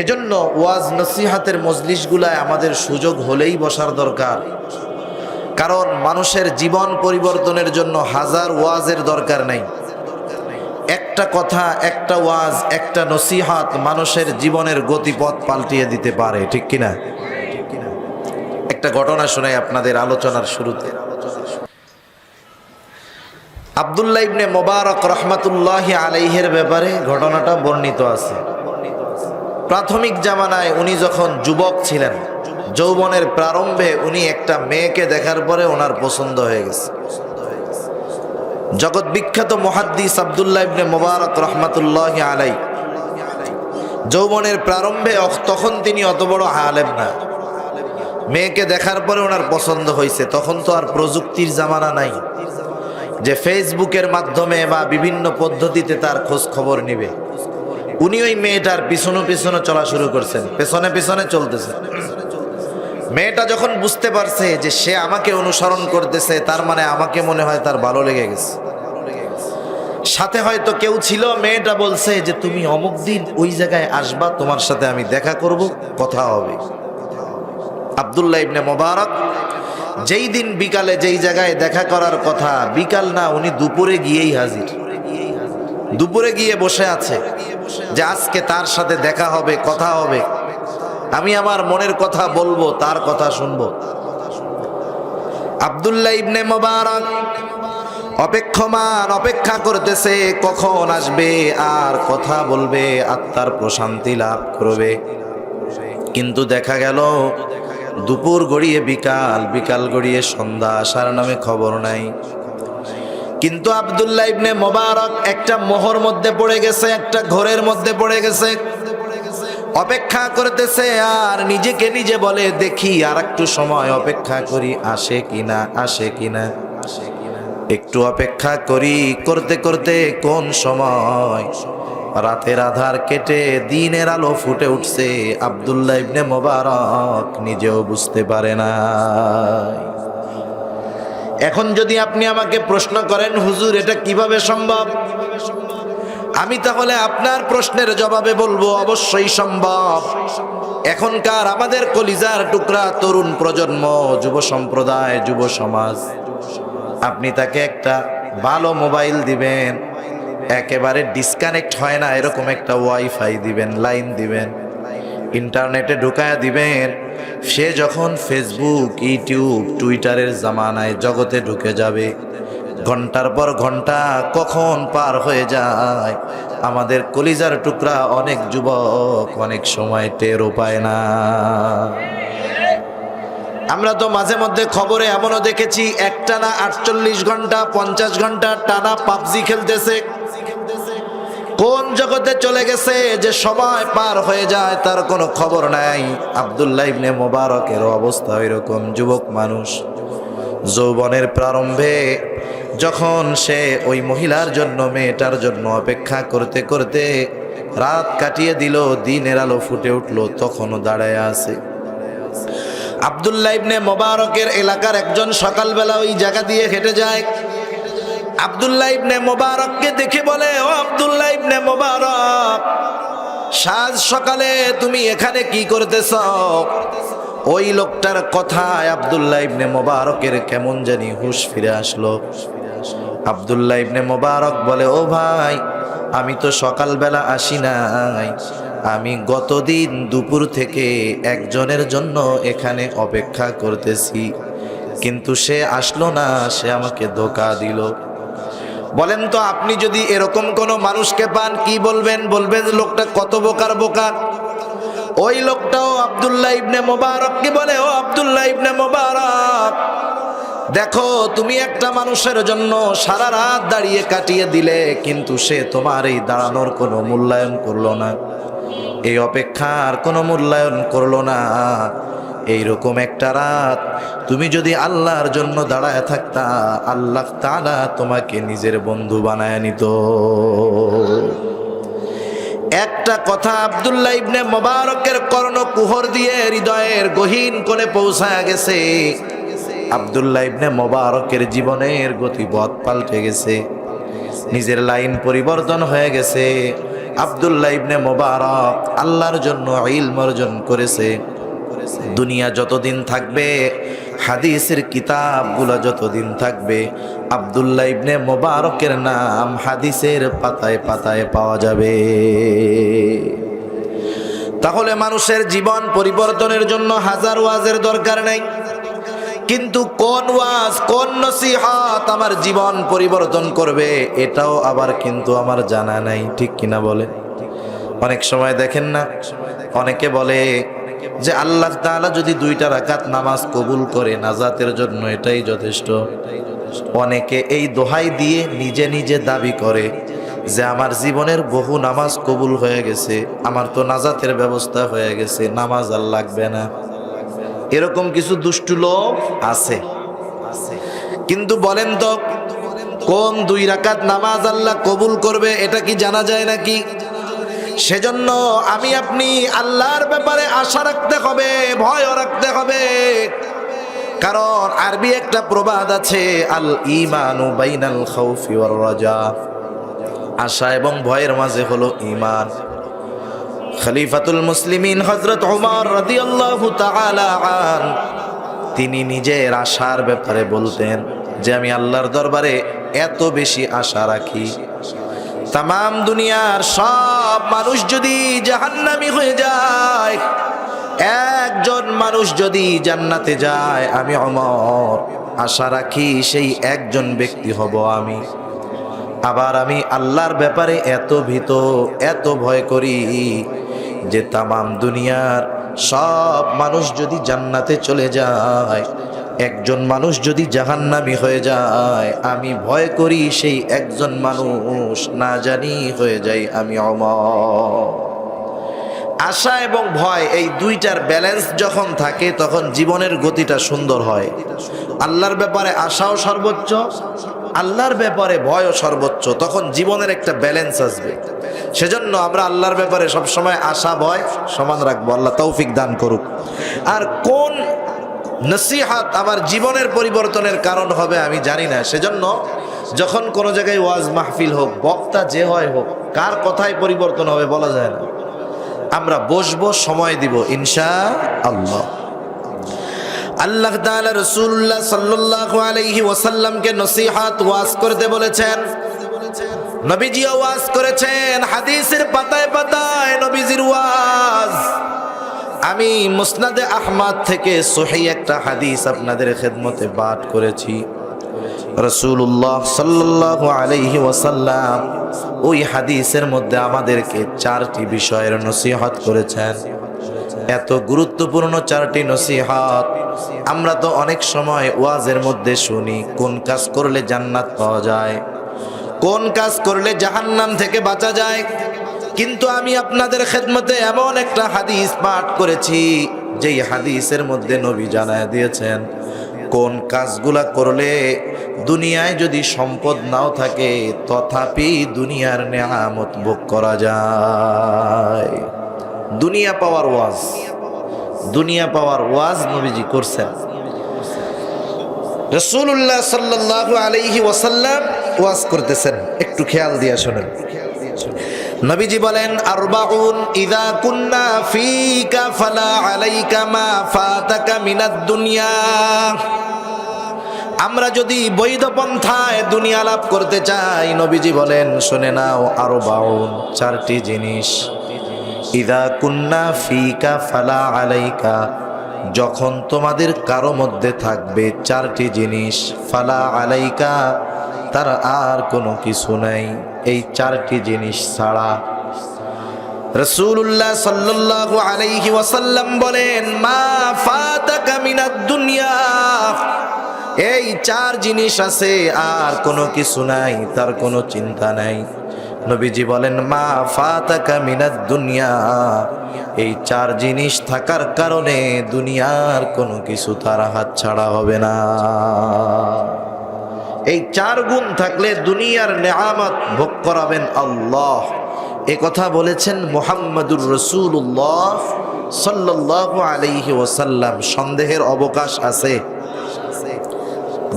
এজন্য ওয়াজ নসিহাতের মজলিসগুলায় আমাদের সুযোগ হলেই বসার দরকার। কারণ মানুষের জীবন পরিবর্তনের জন্য হাজার ওয়াজের দরকার নাই। একটা কথা, একটা ওয়াজ, একটা নসিহাত মানুষের জীবনের গতিপথ পাল্টিয়ে দিতে পারে, ঠিক কিনা? একটা ঘটনা শোনাই আপনাদের আলোচনার শুরুতে। আব্দুল্লাহ ইবনে মুবারক রহমাতুল্লাহি আলাইহির ব্যাপারে ঘটনাটা বর্ণিত আছে। প্রাথমিক জামানায় উনি যখন যুবক ছিলেন, যৌবনের প্রারম্ভে উনি একটা মেয়েকে দেখার পরে ওনার পছন্দ হয়ে গেছে। জগৎ বিখ্যাত মুহাদ্দিস আব্দুল্লাহ ইবনে মুবারক রহমাতুল্লাহি আলাইহি যৌবনের প্রারম্ভে, তখন তিনি অত বড় আলেম না, মেয়েকে দেখার পরে ওনার পছন্দ হয়েছে। তখন তো আর প্রযুক্তির জামানা নাই যে ফেসবুকের মাধ্যমে বা বিভিন্ন পদ্ধতিতে তার খোঁজ খবর নিবে। উনি ওই মেয়েটার পিছনে পিছনে চলা শুরু করছেন, পেছনে পেছনে চলতেছে। মেয়েটা যখন বুঝতে পারছে যে সে আমাকে অনুসরণ করতেছে, তার মানে আমাকে মনে হয় তার ভালো লেগে গেছে। সাথে হয়তো কেউ ছিল, মেয়েটা বলছে যে তুমি অমুক দিন ওই জায়গায় আসবা, তোমার সাথে আমি দেখা করব, কথা হবে। আব্দুল্লাহ ইবনে মুবারক যেই দিন বিকালে যেই জায়গায় দেখা করার কথা, বিকাল না, উনি দুপুরে গিয়েই হাজির। দুপুরে গিয়ে বসে আছে যে আজকে তার সাথে দেখা হবে, কথা হবে, আমি আমার মনের কথা বলবো, তার কথা শুনবো। আব্দুল্লাহ ইবনে মুবারক অপেক্ষা করতেছে কখন আসবে আর কথা বলবে, আত্মার প্রশান্তি লাভ করবে। কিন্তু দেখা গেল দুপুর গড়িয়ে বিকাল, বিকাল গড়িয়ে সন্ধ্যা, আসার নামে খবর নাই। কিন্তু আব্দুল্লাহ ইবনে মুবারক একটা মোহর মধ্যে পড়ে গেছে, একটা ঘোরের মধ্যে পড়ে গেছে। অপেক্ষা করতেছে আর নিজেকে নিজে বলে, দেখি আর একটু সময় অপেক্ষা করি, আসে কিনা, আসে কিনা, একটু অপেক্ষা করি। করতে করতে কোন সময় রাতের আধার কেটে দিনের আলো ফুটে উঠছে, আব্দুল্লাহ ইবনে মুবারক নিজেও বুঝতে পারে না। এখন যদি আপনি আমাকে প্রশ্ন করেন, হুজুর এটা কিভাবে সম্ভব, আমি তাহলে আপনার প্রশ্নের জবাবে বলবো অবশ্যই সম্ভব। এখনকার আমাদের কলিজার টুকরা তরুণ প্রজন্ম, যুব সম্প্রদায়, যুব সমাজ, আপনি তাকে একটা ভালো মোবাইল দিবেন, একেবারে ডিসকানেক্ট হয় না এরকম একটা ওয়াইফাই দিবেন, লাইন দিবেন, ইন্টারনেটে ঢুকায়া দিবেন। সে যখন ফেসবুক, ইউটিউব, টুইটারের জামানায় জগতে ঢুকে যাবে, ঘন্টার পর ঘন্টা কখন পার হয়ে যায় আমাদের কলিজার টুকরা অনেক যুবক অনেক সময় টেরও পায় না। আমরা তো মাঝে মধ্যে খবরে এমনও দেখেছি, একটানা 48 ঘন্টা 50 ঘন্টা টানা পাবজি খেলতেছে। কোন জগতে চলে গেছে যে সময় পার হয়ে যায় তার কোনো খবর নাই। আব্দুল্লাহ ইবনে মুবারকের অবস্থা এরকম। যুবক মানুষ, যৌবনের প্রারম্ভে যখন সে ওই মহিলার জন্য, মেয়েটার জন্য অপেক্ষা করতে করতে রাত কাটিয়ে দিল, দিনের আলো ফুটে উঠলো, তখনও দাঁড়ায় আছে। আব্দুল্লাহ ইবনে মুবারকের এলাকার একজন সকালবেলা ওই জায়গা দিয়ে হেঁটে যায়। আব্দুল্লাহ ইবনে মুবারককে দেখে বলে, ও আব্দুল্লাহ ইবনে মুবারক, সাজ সকালে তুমি এখানে কি করতেছ? ওই লোকটার কথায় আব্দুল্লাহ ইবনে মুবারকের কেমন জানি হুঁশ ফিরে আসলো। আব্দুল্লাহ ইবনে মুবারক বলে, ও ভাই, আমি তো সকালবেলা আসি নাই, আমি গতদিন দুপুর থেকে একজনের জন্য এখানে অপেক্ষা করতেছি, কিন্তু সে আসলো না, সে আমাকে ধোঁকা দিল। বলেন তো, আপনি যদি এরকম কোন মানুষকে পান কি বলবেন? বলবেন লোকটা কত বোকার বোকা। ওই লোকটাও আব্দুল্লাহ ইবনে মুবারককে বলে, ও আব্দুল্লাহ ইবনে মুবারক, দেখো তুমি একটা মানুষের জন্য সারা রাত দাঁড়িয়ে কাটিয়ে দিলে, কিন্তু সে তোমার এই দাঁড়ানোর কোনো মূল্যায়ন করলো না, এই অপেক্ষার কোনো মূল্যায়ন করলো না। এইরকম একটা রাত তুমি যদি আল্লাহর জন্য দাঁড়ায় থাকতা, আল্লাহ তাআলা তোমাকে নিজের বন্ধু বানায় নিত। একটা কথা আব্দুল্লাহ ইবনে মুবারকের কর্ণকুহর দিয়ে হৃদয়ের গহীন কোণে পৌঁছায় গেছে। আব্দুল্লাহ ইবনে মুবারকের জীবনের গতিপথ পাল্টে গেছে, নিজের লাইন পরিবর্তন হয়ে গেছে। আব্দুল্লাহ ইবনে মুবারক আল্লাহর জন্য ইলম অর্জন করেছে। দুনিয়া যতদিন থাকবে, হাদিসের কিতাবগুলো যতদিন থাকবে, আব্দুল্লাহ ইবনে মুবারকের নাম হাদিসের পাতায় পাতায় পাওয়া যাবে। তাহলে মানুষের জীবন পরিবর্তনের জন্য হাজার ওয়াজের দরকার নেই, কিন্তু কোন ওয়াজ কোন নসিহত আমার জীবন পরিবর্তন করবে এটাও আবার কিন্তু আমার জানা নাই। ঠিক কিনা বলে? অনেক সময় দেখেন না, অনেকে বলে যে আল্লাহ তাআলা যদি 2টা রাকাত নামাজ কবুল করে নাজাতের জন্য এটাই যথেষ্ট। অনেকে এই দোহাই দিয়ে নিজে নিজে দাবি করে যে আমার জীবনের বহু নামাজ কবুল হয়ে গেছে, আমার তো নাজাতের ব্যবস্থা হয়ে গেছে, নামাজ আর লাগবে না। এরকম কিছু দুষ্টু লোক আছে। কিন্তু বলেন তো, কোন 2 রাকাত নামাজ আল্লাহ কবুল করবে এটা কি জানা যায় নাকি? সেজন্য আমি আপনি আল্লাহর ব্যাপারে আশা রাখতে হবে, ভয়ও রাখতে হবে। কারণ আরবি একটা প্রবাদ আছে, আল ঈমানু বাইনাল খাউফি ওয়ার রাজা, আশা এবং ভয়ের মাঝে হলো ঈমান। খলিফাতুল মুসলিমিন হযরত ওমর রাদিয়াল্লাহু তাআলা আন, তিনি নিজের আশার ব্যাপারে বলতেন যে আমি আল্লাহর দরবারে এত বেশি আশা রাখি, তাম দুনিয়ার সব মানুষ যদি জাহান্নামী হয়ে যায়, একজন মানুষ যদি জান্নাতে যায়, আমি ওমর আশা রাখি সেই একজন ব্যক্তি হব আমি। আবার আমি আল্লাহর ব্যাপারে এত ভীত, এত ভয় করি যে তাম দুনিয়ার সব মানুষ যদি জান্নাতে চলে যায়, একজন মানুষ যদি জাহান্নামী হয়ে যায়, আমি ভয় করি সেই একজন মানুষ না জানি হয়ে যায় আমি ওমর। আশা এবং ভয় এই 2টার ব্যালেন্স যখন থাকে তখন জীবনের গতিটা সুন্দর হয়। আল্লাহর ব্যাপারে আশাও সর্বোচ্চ, আল্লাহর ব্যাপারে ভয়ও সর্বোচ্চ, তখন জীবনের একটা ব্যালেন্স আসবে। সেজন্য আমরা আল্লাহর ব্যাপারে সবসময় আশা ভয় সমান রাখবো। আল্লাহ তৌফিক দান করুক। আর কোন নসিহত আমার জীবনের পরিবর্তনের কারণ হবে আমি জানি না। সেজন্য যখন কোনো জায়গায় ওয়াজ মাহফিল হোক, বক্তা যে হয় হোক, কার কথায় পরিবর্তন হবে বলা যায় না। আমরা বসবো, সময় দিব ইনশাআল্লাহ। আল্লাহ তাআলা রাসূলুল্লাহ সাল্লাল্লাহু আলাইহি ওয়াসাল্লামকে নসিহত ওয়াজ করতে বলেছেন। নবীজি ওয়াজ করেছেন, হাদিসের পাতায় পাতায় নবীজির ওয়াজ। আমি মুসনাদে আহমদ থেকে সহিহ একটা হাদিস আপনাদের খেদমতে পাঠ করেছি। রাসূলুল্লাহ সাল্লাল্লাহু আলাইহি ওয়াসাল্লাম ওই হাদিসের মধ্যে আমাদেরকে 4টি বিষয়ের নসিহত করেছেন। এত গুরুত্বপূর্ণ 4টি নসিহত আমরা তো অনেক সময় ওয়াজের মধ্যে শুনি, কোন কাজ করলে জান্নাত পাওয়া যায়, কোন কাজ করলে জাহান্নাম থেকে বাঁচা যায়। কিন্তু আমি আপনাদের খেদমতে এমন একটা হাদিস পাঠ করেছি যেই হাদিসের মধ্যে নবী জানায় দিয়েছেন কোন কাজগুলা করলে দুনিয়ায় যদি সম্পদ নাও থাকে তথাপি দুনিয়ার নেয়ামত ভোগ করা যায়। দুনিয়া পাওয়ার ওয়াজ, দুনিয়া পাওয়ার ওয়াজ নবীজি করছেন। রাসূলুল্লাহ সাল্লাল্লাহু আলাইহি ওয়াসাল্লাম ওয়াজ করতেছেন, একটু খেয়াল দিয়ে শুনেন। নবীজি বলেন, আরবাউন ইযা কুন্না ফীকা ফালা আলাইকা মা ফাতাকা মিনাদ দুনিয়া। আমরা যদি বৈধ পন্থায় দুনিয়া লাভ করতে চাই, নবীজি বলেন শুনে নাও, আরবাউন 4টি জিনিস। ইযা কুন্না ফীকা ফালা আলাইকা, যখন তোমাদের কারো মধ্যে থাকবে 4টি জিনিস, ফালা আলাইকা তার আর কোনো কিছু নাই এই 4টি জিনিস ছাড়া। রাসূলুল্লাহ সাল্লাল্লাহু আলাইহি ওয়াসাল্লাম বলেন, মা ফাতাকা মিনাদ দুনিয়া, এই 4 জিনিস আছে আর কোনো কিছু নাই, তার কোনো চিন্তা নাই। নবীজি বলেন, মা ফাতাকা মিনাদ দুনিয়া, এই 4 জিনিস থাকার কারণে দুনিয়ার কোনো কিছু তার হাত ছাড়া হবে না। এই 4 গুণ থাকলে দুনিয়ার নেয়ামত ভোগ করাবেন আল্লাহ। এ কথা বলেছেন মুহাম্মাদুর রাসূলুল্লাহ সাল্লাল্লাহু আলাইহি ওয়াসাল্লাম। সন্দেহের অবকাশ আছে?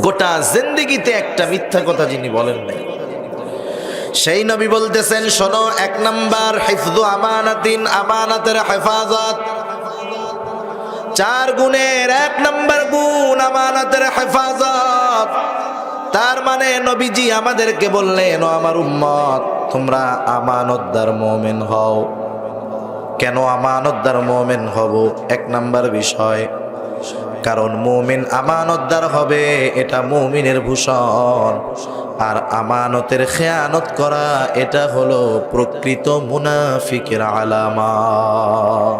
গোটা জিন্দেগিতে একটা মিথ্যা কথা যিনি বলেন নাই। সেই নবী বলতেছেন, শোনো, 1 নাম্বার হিফযু আমানাতিন, আমানাতের হেফাজত। 4 গুণের 1 নাম্বার গুণ আমানাতের হেফাজত। তার মানে নবীজি আমাদেরকে বললেন, ও আমার উম্মত, তোমরা আমানতদার মুমিন হও। কেন আমানতদার মুমিন হব? 1 নাম্বার বিষয়, কারণ মুমিন আমানতদার হবে, এটা মুমিনের ভূষণ। আর আমানতের খেয়ানত করা, এটা হলো প্রকৃত মুনাফিকের আলামত।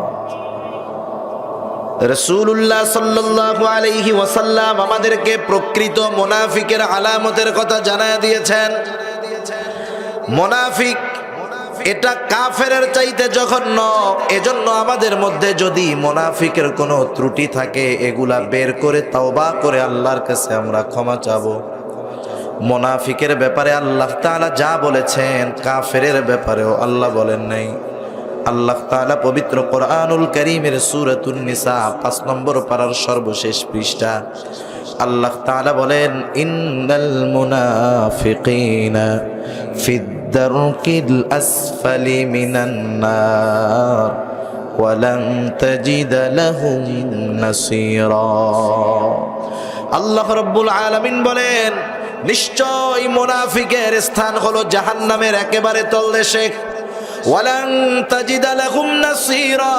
রাসূলুল্লাহ সাল্লাল্লাহু আলাইহি ওয়াসাল্লাম আমাদেরকে প্রকৃত মুনাফিকের আলামতের কথা জানায় দিয়েছেন। মুনাফিক এটা কাফেরের চাইতে জঘন্য। এজন্য আমাদের মধ্যে যদি মুনাফিকের কোনো ত্রুটি থাকে, এগুলা বের করে তওবা করে আল্লাহর কাছে আমরা ক্ষমা চাবো। মুনাফিকের ব্যাপারে আল্লাহ তাআলা যা বলেছেন, কাফেরের ব্যাপারেও আল্লাহ বলেন নাই। আল্লাহ তাআলা পবিত্র কোরআনুল কারীমের সূরাতুন নিসা 5 নম্বর পারার সর্বশেষ পৃষ্ঠা আল্লাহ তাআলা বলেন, ইন্নাল মুনাফিকিনা ফিদ দারকিল আসফালি মিনান নার ওয়া লান তাজিদ লাহুম নাসীরা। আল্লাহ রাব্বুল আলামিন বলেন, নিশ্চয় মুনাফিকের স্থান হলো জাহান্নামের একেবারে তলদেশে। ওয়ালান তাজিদা লাহুম নাসীরা।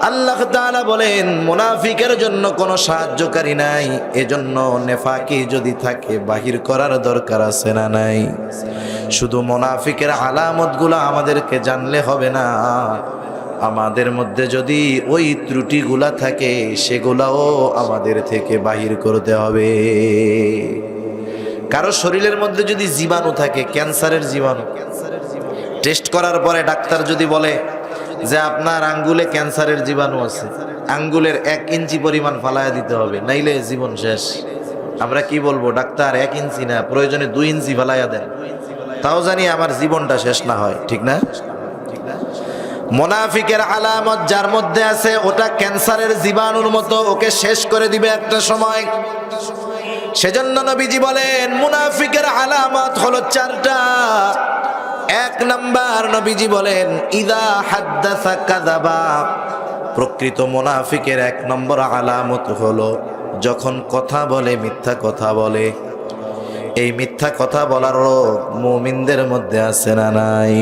আল্লাহ তাআলা বলেন, মুনাফিকের জন্য কোনো সাহায্যকারী নাই। এজন্য নেফাকি যদি থাকে, বাহির করার দরকার আছে না নাই? শুধু মুনাফিকের আলামতগুলো আমাদেরকে জানলে হবে না, আমাদের মধ্যে যদি ওই ত্রুটিগুলা থাকে, সেগুলাও আমাদের থেকে বাহির করতে হবে। কারো শরীরের মধ্যে যদি জীবাণু থাকে, ক্যান্সারের জীবাণু, টেস্ট করার পরে ডাক্তার যদি বলে যে আপনার আঙ্গুলে ক্যান্সারের জীবাণু আছে, আঙ্গুলের 1 ইঞ্চি পরিমাণ ফালায়া দিতে হবে, নাইলে জীবন শেষ। আমরা কি বলবো? ডাক্তার 1 ইঞ্চি না, প্রয়োজনে 2 ইঞ্চি ফালায়া দেন, তাও জানি আমার জীবনটা শেষ না হয়, ঠিক না? মুনাফিকের আলামত যার মধ্যে আছে, ওটা ক্যান্সারের জীবাণুর মতো, ওকে শেষ করে দিবে একটা সময়। সেজন্য নবীজি বলেন, মুনাফিকের আলামত হলো 4টা। 1 নাম্বার, নবীজি বলেন, ইদা হাদ্দাসা কাযাবা। প্রকৃত মুনাফিকের 1 নম্বর আলামত হলো, যখন কথা বলে মিথ্যা কথা বলে। এই মিথ্যা কথা বলার রোগ মুমিনদের মধ্যে আছে না নাই?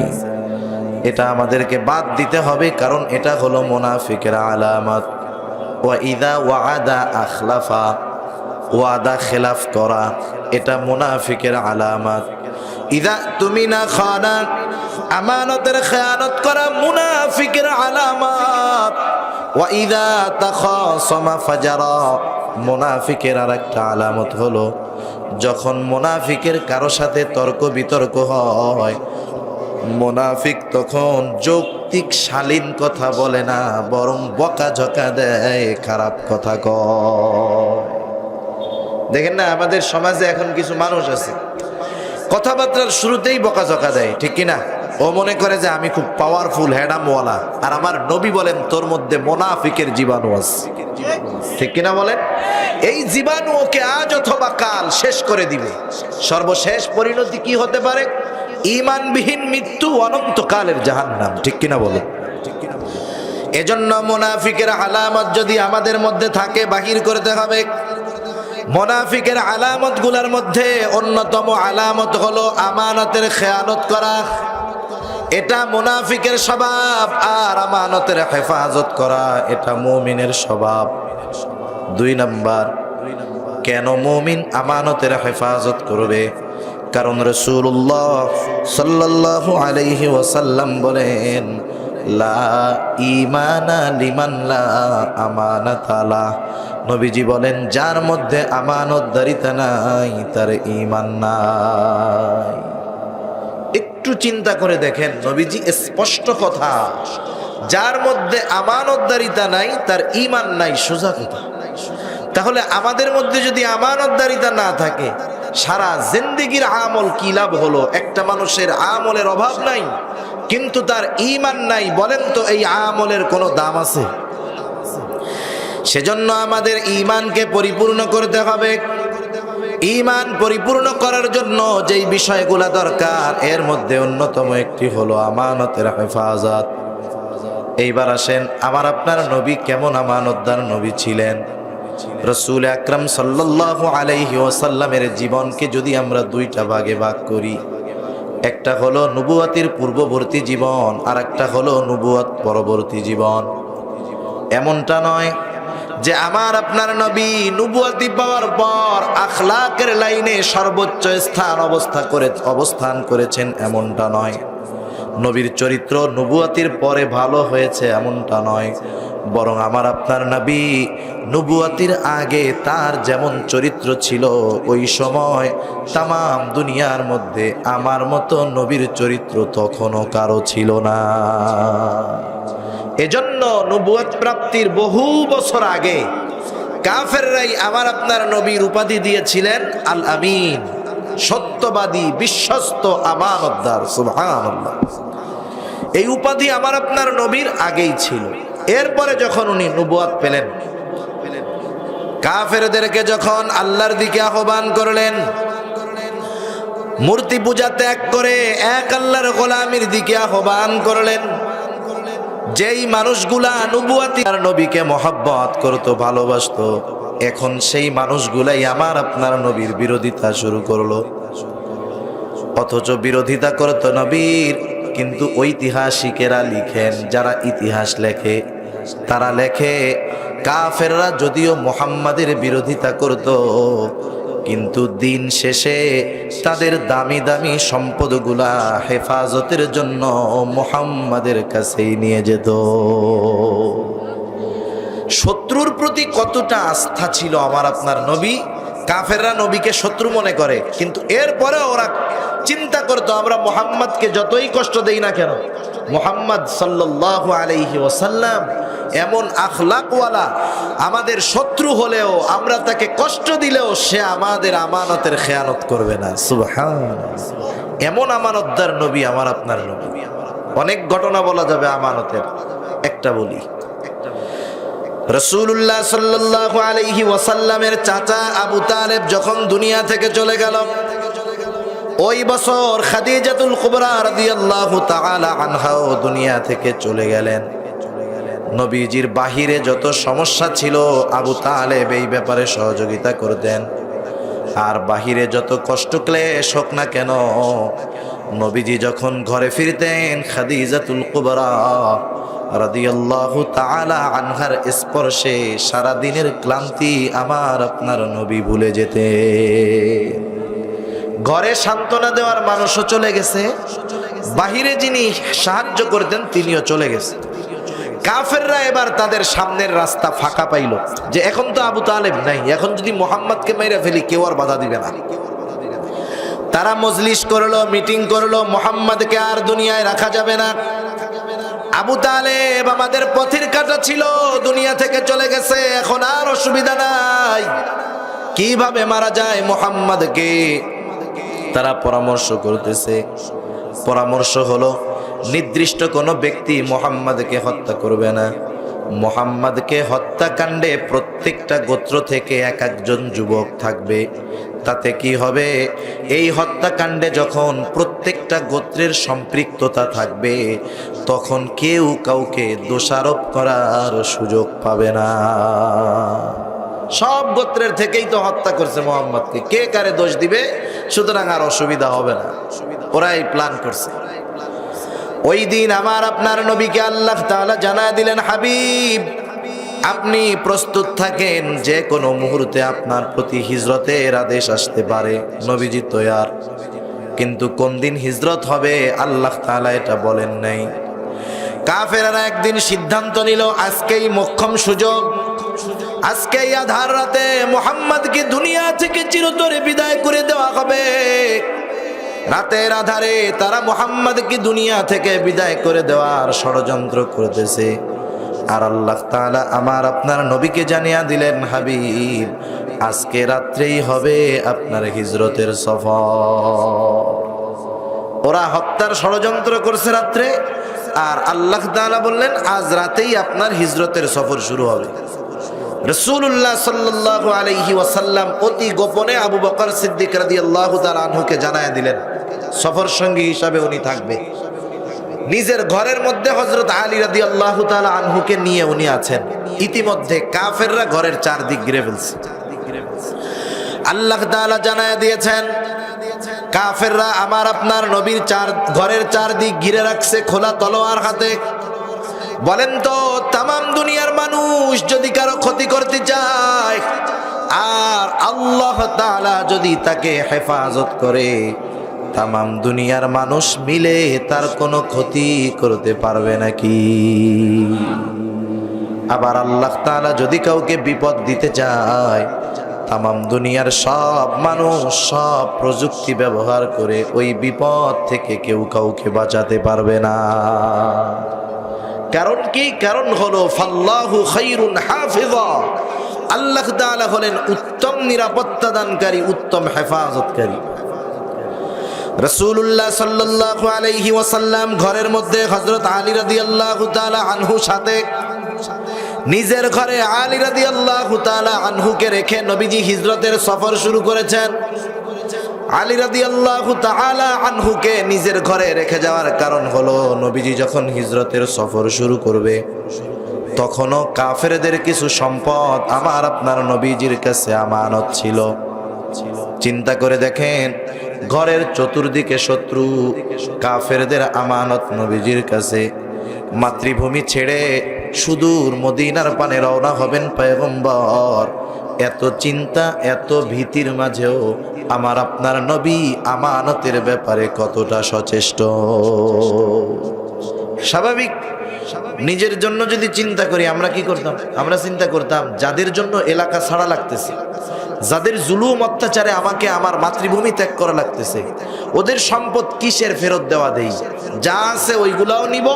এটা আমাদেরকে বাদ দিতে হবে, কারণ এটা হলো মুনাফিকের আলামত। ওয়া ইদা ওয়াদা আখলাফা, ওয়াদা খেলাফ করা, এটা মুনাফিকের আলামত। ইদা তুমিনা খানা, আমানতের খেয়ানত করা মুনাফিকের আলামত। ওয়া ইদা তাখাসামা ফাজারা, মুনাফিকের আরেকটা আলামত হলো, যখন মুনাফিকের কারো সাথে তর্ক বিতর্ক হয়, মুনাফিক তখন যৌক্তিক শালীন কথা বলে না, বরং বকাঝকা দেয়, খারাপ কথা কয়। দেখেন না, আমাদের সমাজে এখন কিছু মানুষ আছে, কথাবার্তার শুরুতেই বকাঝকা দেয়, ঠিক কিনা? ও মনে করে যে আমি খুব পাওয়ারফুল, হ্যাডামওয়ালা, আর আমার নবী বলেন তোর মধ্যে মুনাফিকের জীবাণু আছে, ঠিক কিনা বলেন? এই জীবাণু ওকে আজ অথবা কাল শেষ করে দিবে। সর্বশেষ পরিণতি কি হতে পারে? ঈমানবিহীন মৃত্যু, অনন্তকালের জাহান্নাম, ঠিক কিনা বলেন? এজন্য মুনাফিকের আলামত যদি আমাদের মধ্যে থাকে, বাহির করতে হবে। মুনাফিকের আলামতগুলোর মধ্যে অন্যতম আলামত হলো আমানতের খেয়ানত করা। এটা মুনাফিকের স্বভাব, আর আমানতের হেফাজত করা এটা মুমিনের স্বভাব। 2 নাম্বার, কেন মুমিন আমানতের হেফাজত করবে? কারণ রাসূলুল্লাহ সাল্লাল্লাহু আলাইহি ওয়াসাল্লাম বলেন, লা ঈমানা লিমান লা আমানাতা লা। নবীজি বলেন, যার মধ্যে আমানতদারিতা নাই, তার ঈমান নাই। একটু চিন্তা করে দেখেন, নবীজি স্পষ্ট কথা, যার মধ্যে আমানতদারিতা নাই, তার ঈমান নাই, সোজা কথা। তাহলে আমাদের মধ্যে যদি আমানতদারিতা না থাকে, সারা জিন্দেগির আমল কি লাভ হলো? একটা মানুষের আমলের অভাব নাই, কিন্তু তার ঈমান নাই, বলেন তো এই আমলের কোনো দাম আছে? সেজন্য আমাদের ঈমানকে পরিপূর্ণ করতে হবে। ঈমান পরিপূর্ণ করার জন্য যেই বিষয়গুলো দরকার এর মধ্যে অন্যতম একটি হলো আমানতের হেফাজত। এইবার আসেন, আমার আপনার নবী কেমন আমানতদার নবী ছিলেন? রাসূল আকরাম সাল্লাল্লাহু আলাইহি ওয়াসাল্লামের জীবনকে যদি আমরা দুইটা ভাগে ভাগ করি, একটা হলো নবুয়তের পূর্ববর্তী জীবন, আর একটা হলো নবুয়ত পরবর্তী জীবন। এমনটা নয় যে আমার আপনার নবী নবুয়তি পাওয়ার পর আখলাকের লাইনে সর্বোচ্চ অবস্থান করেছেন, এমনটা নয়। নবীর চরিত্র নবুয়তির পরে ভালো হয়েছে, এমনটা নয়। বরং আমার আপনার নবী নবুয়তির আগে তার যেমন চরিত্র ছিল, ওই সময় তামাম দুনিয়ার মধ্যে আমার মতো নবীর চরিত্র তখনও কারো ছিল না। এজন্য নবুয়ত প্রাপ্তির বহু বছর আগে কাফেররাই আমার আপনার নবীর উপাধি দিয়েছিলেন আল আমিন, সত্যবাদী, বিশ্বস্ত, আমানতদার। সুবহানাল্লাহ। এই উপাধি আমার আপনার নবীর আগেই ছিল। এরপরে যখন উনি নবুয়ত পেলেন, কাফেরদেরকে যখন আল্লাহর দিকে আহ্বান করলেন, মূর্তি পূজা ত্যাগ করে এক আল্লাহর গোলামির দিকে আহ্বান করলেন, যেই মানুষগুলা নবুয়তি আর নবীকে মহব্বত করতো, ভালোবাসতো, এখন সেই মানুষগুলাই আমার আপনার নবীর বিরোধিতা শুরু করলো। অথচ বিরোধিতা করতো নবীর, কিন্তু ঐতিহাসিকেরা লিখেন, যারা ইতিহাস লেখে তারা লেখে কাফেররা যদিও মুহাম্মাদের বিরোধিতা করত, কিন্তু দিন শেষে তাদের দামি দামি সম্পদগুলা হেফাজতের জন্য মুহাম্মাদের কাছেই নিয়ে যেত। শত্রুর প্রতি কতটা আস্থা ছিল আমার আপনার নবী! কাফেররা নবীকে শত্রু মনে করে, কিন্তু এরপরে ওরা চিন্তা করতো আমরা মুহাম্মাদকে যতই কষ্ট দেই না কেন, মুহাম্মদ সাল্লাল্লাহু আলাইহি ওয়াসাল্লাম এমন আখলাকওয়ালা, আমাদের শত্রু হলেও আমরা তাকে কষ্ট দিলেও সে আমাদের আমানতের খেয়ানত করবে না। সুবহানাল্লাহ। এমন আমানতদার নবী আমার আপনার নবী। অনেক ঘটনা বলা যাবে আমানতের, একটা বলি। রাসূলুল্লাহ সাল্লাল্লাহু আলাইহি ওয়াসাল্লামের চাচা আবু তালেব যখন দুনিয়া থেকে চলে গেল, ওই বছর খাদিজাতুল কুবরা রাদিয়াল্লাহু তাআলা আনহাও দুনিয়া থেকে চলে গেলেন। নবীজির বাহিরে যত সমস্যা ছিল আবু তালেব এই ব্যাপারে সহযোগিতা করতেন, আর বাহিরে যত কষ্ট ক্লেশ হোক না কেন, নবীজি যখন ঘরে ফিরতেন খাদিজাতুল কুবরা রাদিয়াল্লাহু তাআলা আনহার স্পর্শে সারা দিনের ক্লান্তি আমার আপনার নবী ভুলে যেতে। ঘরে সান্ত্বনা দেওয়ার মানুষও চলে গেছে, বাহিরে যিনি সাহায্য করতেন তিনিও চলে গেছে। কাফেররা এবার তাদের সামনের রাস্তা ফাঁকা পাইল, যে এখন তো আবু তালেব নাই, এখন যদি মুহাম্মদকে মাইরা ফেলি কেউ আর বাধা দিবে না। তারা মজলিস করলো, মিটিং করলো, মুহাম্মদকে আর দুনিয়ায় রাখা যাবে না। আবু তালেব আমাদের পথের কাঁটা ছিল, দুনিয়া থেকে চলে গেছে, এখন আর অসুবিধা নাই, কিভাবে মারা যায় মুহাম্মদকে। তারা পরামর্শ করতেছে। পরামর্শ হলো নির্দিষ্ট কোনো ব্যক্তি মুহাম্মদকে হত্যা করবে না। মুহাম্মদকে হত্যাকাণ্ডে প্রত্যেকটা গোত্র থেকে এক একজন যুবক থাকবে। তাতে কি হবে, এই হত্যাকাণ্ডে যখন প্রত্যেকটা গোত্রের সম্পৃক্ততা থাকবে, তখন কেউ কাউকে দোষারোপ করার সুযোগ পাবে না। সব গোত্রের থেকেই তো হত্যা করছে মুহাম্মদকে, কে কারে দোষ দিবে, সুতরাং আর অসুবিধা হবে না। ওরাই প্ল্যান করছে। ওই দিন আমার আপনার নবীকে আল্লাহ তাআলা জানায় দিলেন, হাবিব আপনি প্রস্তুত থাকেন, যে কোনো মুহূর্তে আপনার প্রতি হিজরতের আদেশ আসতে পারে। নবীজি তৈয়ার, কিন্তু কোন দিন হিজরত হবে আল্লাহ তাআলা এটা বলেন নাই। কাফেররা একদিন সিদ্ধান্ত নিল, আজকেই মোক্ষম সুযোগ, আজকেই আধার রাতে মুহাম্মদকে দুনিয়া থেকে চিরতরে বিদায় করে দেওয়া হবে। রাতের আধারে তারা মুহাম্মদকে দুনিয়া থেকে বিদায় করে দেওয়ার ষড়যন্ত্র করতেছে। আর আল্লাহ তাআলা আমার আপনার নবীকে জানিয়ে দিলেন, হাবিব আজকে রাত্রেই হবে আপনার হিজরতের সফর। ওরা হত্যার ষড়যন্ত্র করছে রাত্রে, আর আল্লাহ তাআলা বললেন আজ রাতেই আপনার হিজরতের সফর শুরু হবে। রাসূলুল্লাহ সাল্লাল্লাহু আলাইহি ওয়াসাল্লাম অতি গোপনে আবু বকর সিদ্দিক রাদিয়াল্লাহু তাআলা আনহুকে জানায় দিলেন সফর সঙ্গী হিসাবে উনি থাকবে। নিজের ঘরের মধ্যে হযরত আলী রাদিয়াল্লাহু তাআলা আনহুকে নিয়ে উনি আছেন। ইতিমধ্যে কাফেররা ঘরের চারদিক ঘিরে ফেলছে। আল্লাহ তাআলা জানায় দিয়েছেন কাফেররা আমার আপনার নবীর ঘরের চারদিক ঘিরে রাখছে খোলা তলোয়ার হাতে। বলেন তো তামাম দুনিয়ার মানুষ যদি কারো ক্ষতি করতে চায় আর আল্লাহ তাআলা যদি তাকে হেফাজত করে, তামাম দুনিয়ার মানুষ মিলে তার কোনো ক্ষতি করতে পারবে নাকি? আবার আল্লাহ তাআলা যদি কাউকে বিপদ দিতে চায়, তামাম দুনিয়ার সব মানুষ সব প্রযুক্তি ব্যবহার করে ওই বিপদ থেকে কেউ কাউকে বাঁচাতে পারবে না। কারণ কি? কারণ হলো ফাল্লাহু খায়রুন হাফিযা, আল্লাহ তাআলা হলেন উত্তম নিরাপত্তা দানকারী, উত্তম হেফাজতকারী। রাসূলুল্লাহ সাল্লাল্লাহু আলাইহি ওয়াসাল্লাম ঘরের মধ্যে হযরত আলী রাদিয়াল্লাহু তাআলা আনহু সাথে নিজের ঘরে আলী রাদিয়াল্লাহু তাআলা আনহুকে রেখে নবীজি হিজরতের সফর শুরু করেছেন। আলী রাদিয়াল্লাহু তাআলা আনহুকে নিজের ঘরে রেখে যাওয়ার কারণ হলো নবীজি যখন হিজরতের সফর শুরু করবে তখনও কাফেরদের কিছু সম্পদ আমার আপনার নবীজির কাছে আমানত ছিল। চিন্তা করে দেখেন, ঘরের চতুর্দিকে শত্রু, কাফেরদের আমানত নবীজির কাছে। মাতৃভূমি ছেড়ে সুদূর মদিনার পানে রওনা হবেন পয়গম্বর। এত চিন্তা এত ভীতির মাঝেও আমার আপনার নবী আমানতের ব্যাপারে কতটা সচেষ্ট। স্বাভাবিক, নিজের জন্য যদি চিন্তা করি আমরা কি করতাম? আমরা চিন্তা করতাম যাদের জন্য এলাকা ছাড়া লাগতেছে, যাদের জুলুম অত্যাচারে আমাকে আমার মাতৃভূমি ত্যাগ করা লাগতেছে, ওদের সম্পদ কিসের ফেরত দেওয়া দেই, যা আছে ওইগুলাও নিব,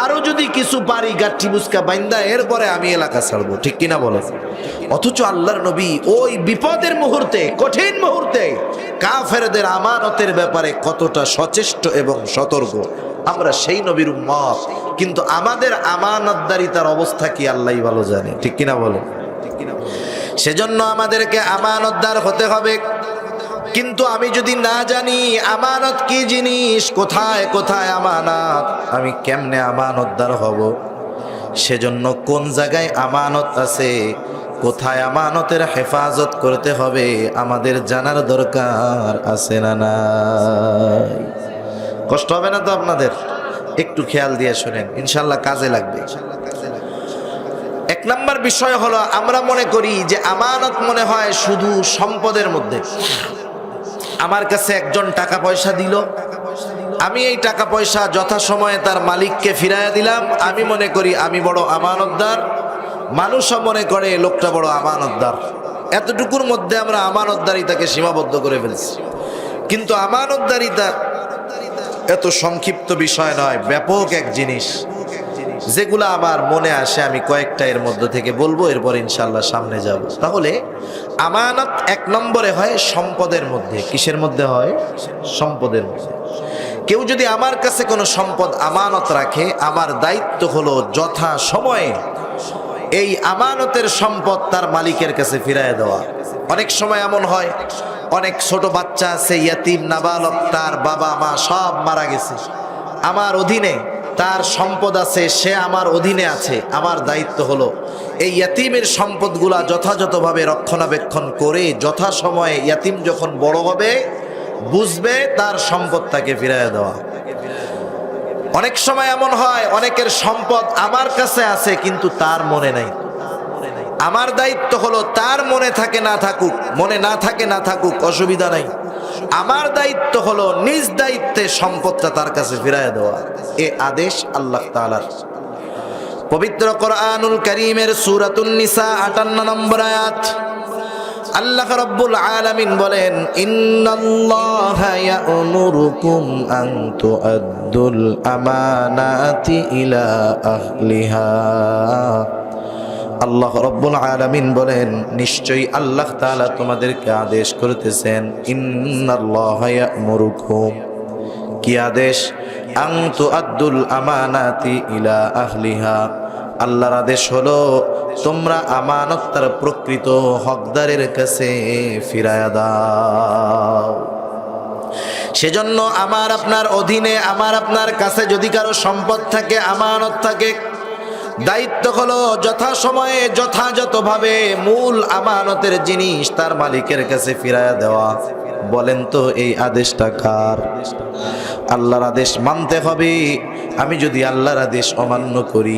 আরো যদি কিছু পারি গাঠি বুসকা বাইন্দা এরপরে আমি এলাকা ছাড়বো। ঠিক কিনা বলে? অথচ আল্লাহর নবী ওই বিপদের মুহূর্তে, কঠিন মুহূর্তে কাফেরদের আমানতের ব্যাপারে কতটা সচেষ্ট এবং সতর্ক। আমরা সেই নবীর উম্মত, কিন্তু আমাদের আমানতদারিতার অবস্থা কি আল্লাহই ভালো জানে। ঠিক কিনা বলে? সেজন্য আমাদেরকে আমানতদার হতে হবে। কিন্তু আমি যদি না জানি আমানত কি জিনিস, কোথায় কোথায় আমানত, আমি কেমনে আমানতদার হব? সেজন্য কোন জায়গায় আমানত আছে, কোথায় আমানতের হেফাজত করতে হবে আমাদের জানার দরকার আছে না নাই? কষ্ট হবে না তো আপনাদের? একটু খেয়াল দিয়ে শুনেন, ইনশাল্লাহ কাজে লাগবে। এক নম্বর বিষয় হলো আমরা মনে করি যে আমানত মনে হয় শুধু সম্পদের মধ্যে। আমার কাছে একজন টাকা পয়সা দিল, আমি এই টাকা পয়সা যথাসময়ে তার মালিককে ফিরাইয়া দিলাম, আমি মনে করি আমি বড় আমানতদার। মানুষও মনে করে লোকটা বড় আমানতদার। এতটুকুর মধ্যে আমরা আমানতদারিতাকে সীমাবদ্ধ করে ফেলছি। কিন্তু আমানতদারিতা এত সংক্ষিপ্ত বিষয় নয়, ব্যাপক এক জিনিস, যেগুলো আমার মনে আসে আমি কয়েকটা এর মধ্যে থেকে বলবো, এরপর ইনশাল্লাহ সামনে যাব। তাহলে আমানত এক নম্বরে হয় সম্পদের মধ্যে। কিসের মধ্যে হয়? সম্পদের মধ্যে। কেউ যদি আমার কাছে কোনো সম্পদ আমানত রাখে, আমার দায়িত্ব হলো যথা সময়ে এই আমানতের সম্পদ তার মালিকের কাছে ফিরিয়ে দেওয়া। অনেক সময় এমন হয়, অনেক ছোট বাচ্চা আছে, ইয়াতিম নাবালক, তার বাবা মা সব মারা গেছে, আমার অধীনে তার সম্পদ আছে, সে আমার অধীনে আছে। আমার দায়িত্ব হলো এই ইয়াতিমের সম্পদগুলা যথাযথভাবে রক্ষণাবেক্ষণ করে যথাসময়ে ইয়াতিম যখন বড় হবে, বুঝবে, তার সম্পদ তাকে ফিরিয়ে দেওয়া। অনেক সময় এমন হয় অনেকের সম্পদ আমার কাছে আছে কিন্তু তার মনে নাই। আমার দায়িত্ব হলো তার মনে থাকে না থাকুক, মনে না থাকে না থাকুক, অসুবিধা নাই। আমার দায়িত্ব হলো নিজ দায়িত্বে সম্পদটা তার কাছে ফিরিয়ে দেওয়া। এ আদেশ আল্লাহ তাআলার। পবিত্র কোরআনুল কারীমের সূরাতুন নিসা ৫৮ নম্বর আয়াত, আল্লাহ রাব্বুল আলামিন বলেন, ইন্নাল্লাহা ইয়া'মুরুকুম আন তুআদ্দুল আমানাতি ইলা আহলিহা। আল্লাহ রাব্বুল আলামিন বলেন, নিশ্চয়ই আল্লাহ তাআলা তোমাদেরকে আদেশ করতেছেন, ইন্নাল্লাহা ইয়া'মুরুকুম, কি আদেশ? আন তুআদ্দুল আমানাতি ইলা আহলিহা। আল্লাহর আদেশ হলো তোমরা আমানত তার প্রকৃত হকদারের কাছে ফিরায়া দাও। সেজন্য আমার আপনার অধীনে, আমার আপনার কাছে যদি কারো সম্পদ থাকে, আমানত থাকে, দায়িত্ব হলো যথাসময়ে যথাযথভাবে মূল আমানতের জিনিস তার মালিকের কাছে ফিরায়া দেওয়া। বলেন তো এই আদেশটা কার? আল্লাহর আদেশ মানতে হবে। আমি যদি আল্লাহর আদেশ অমান্য করি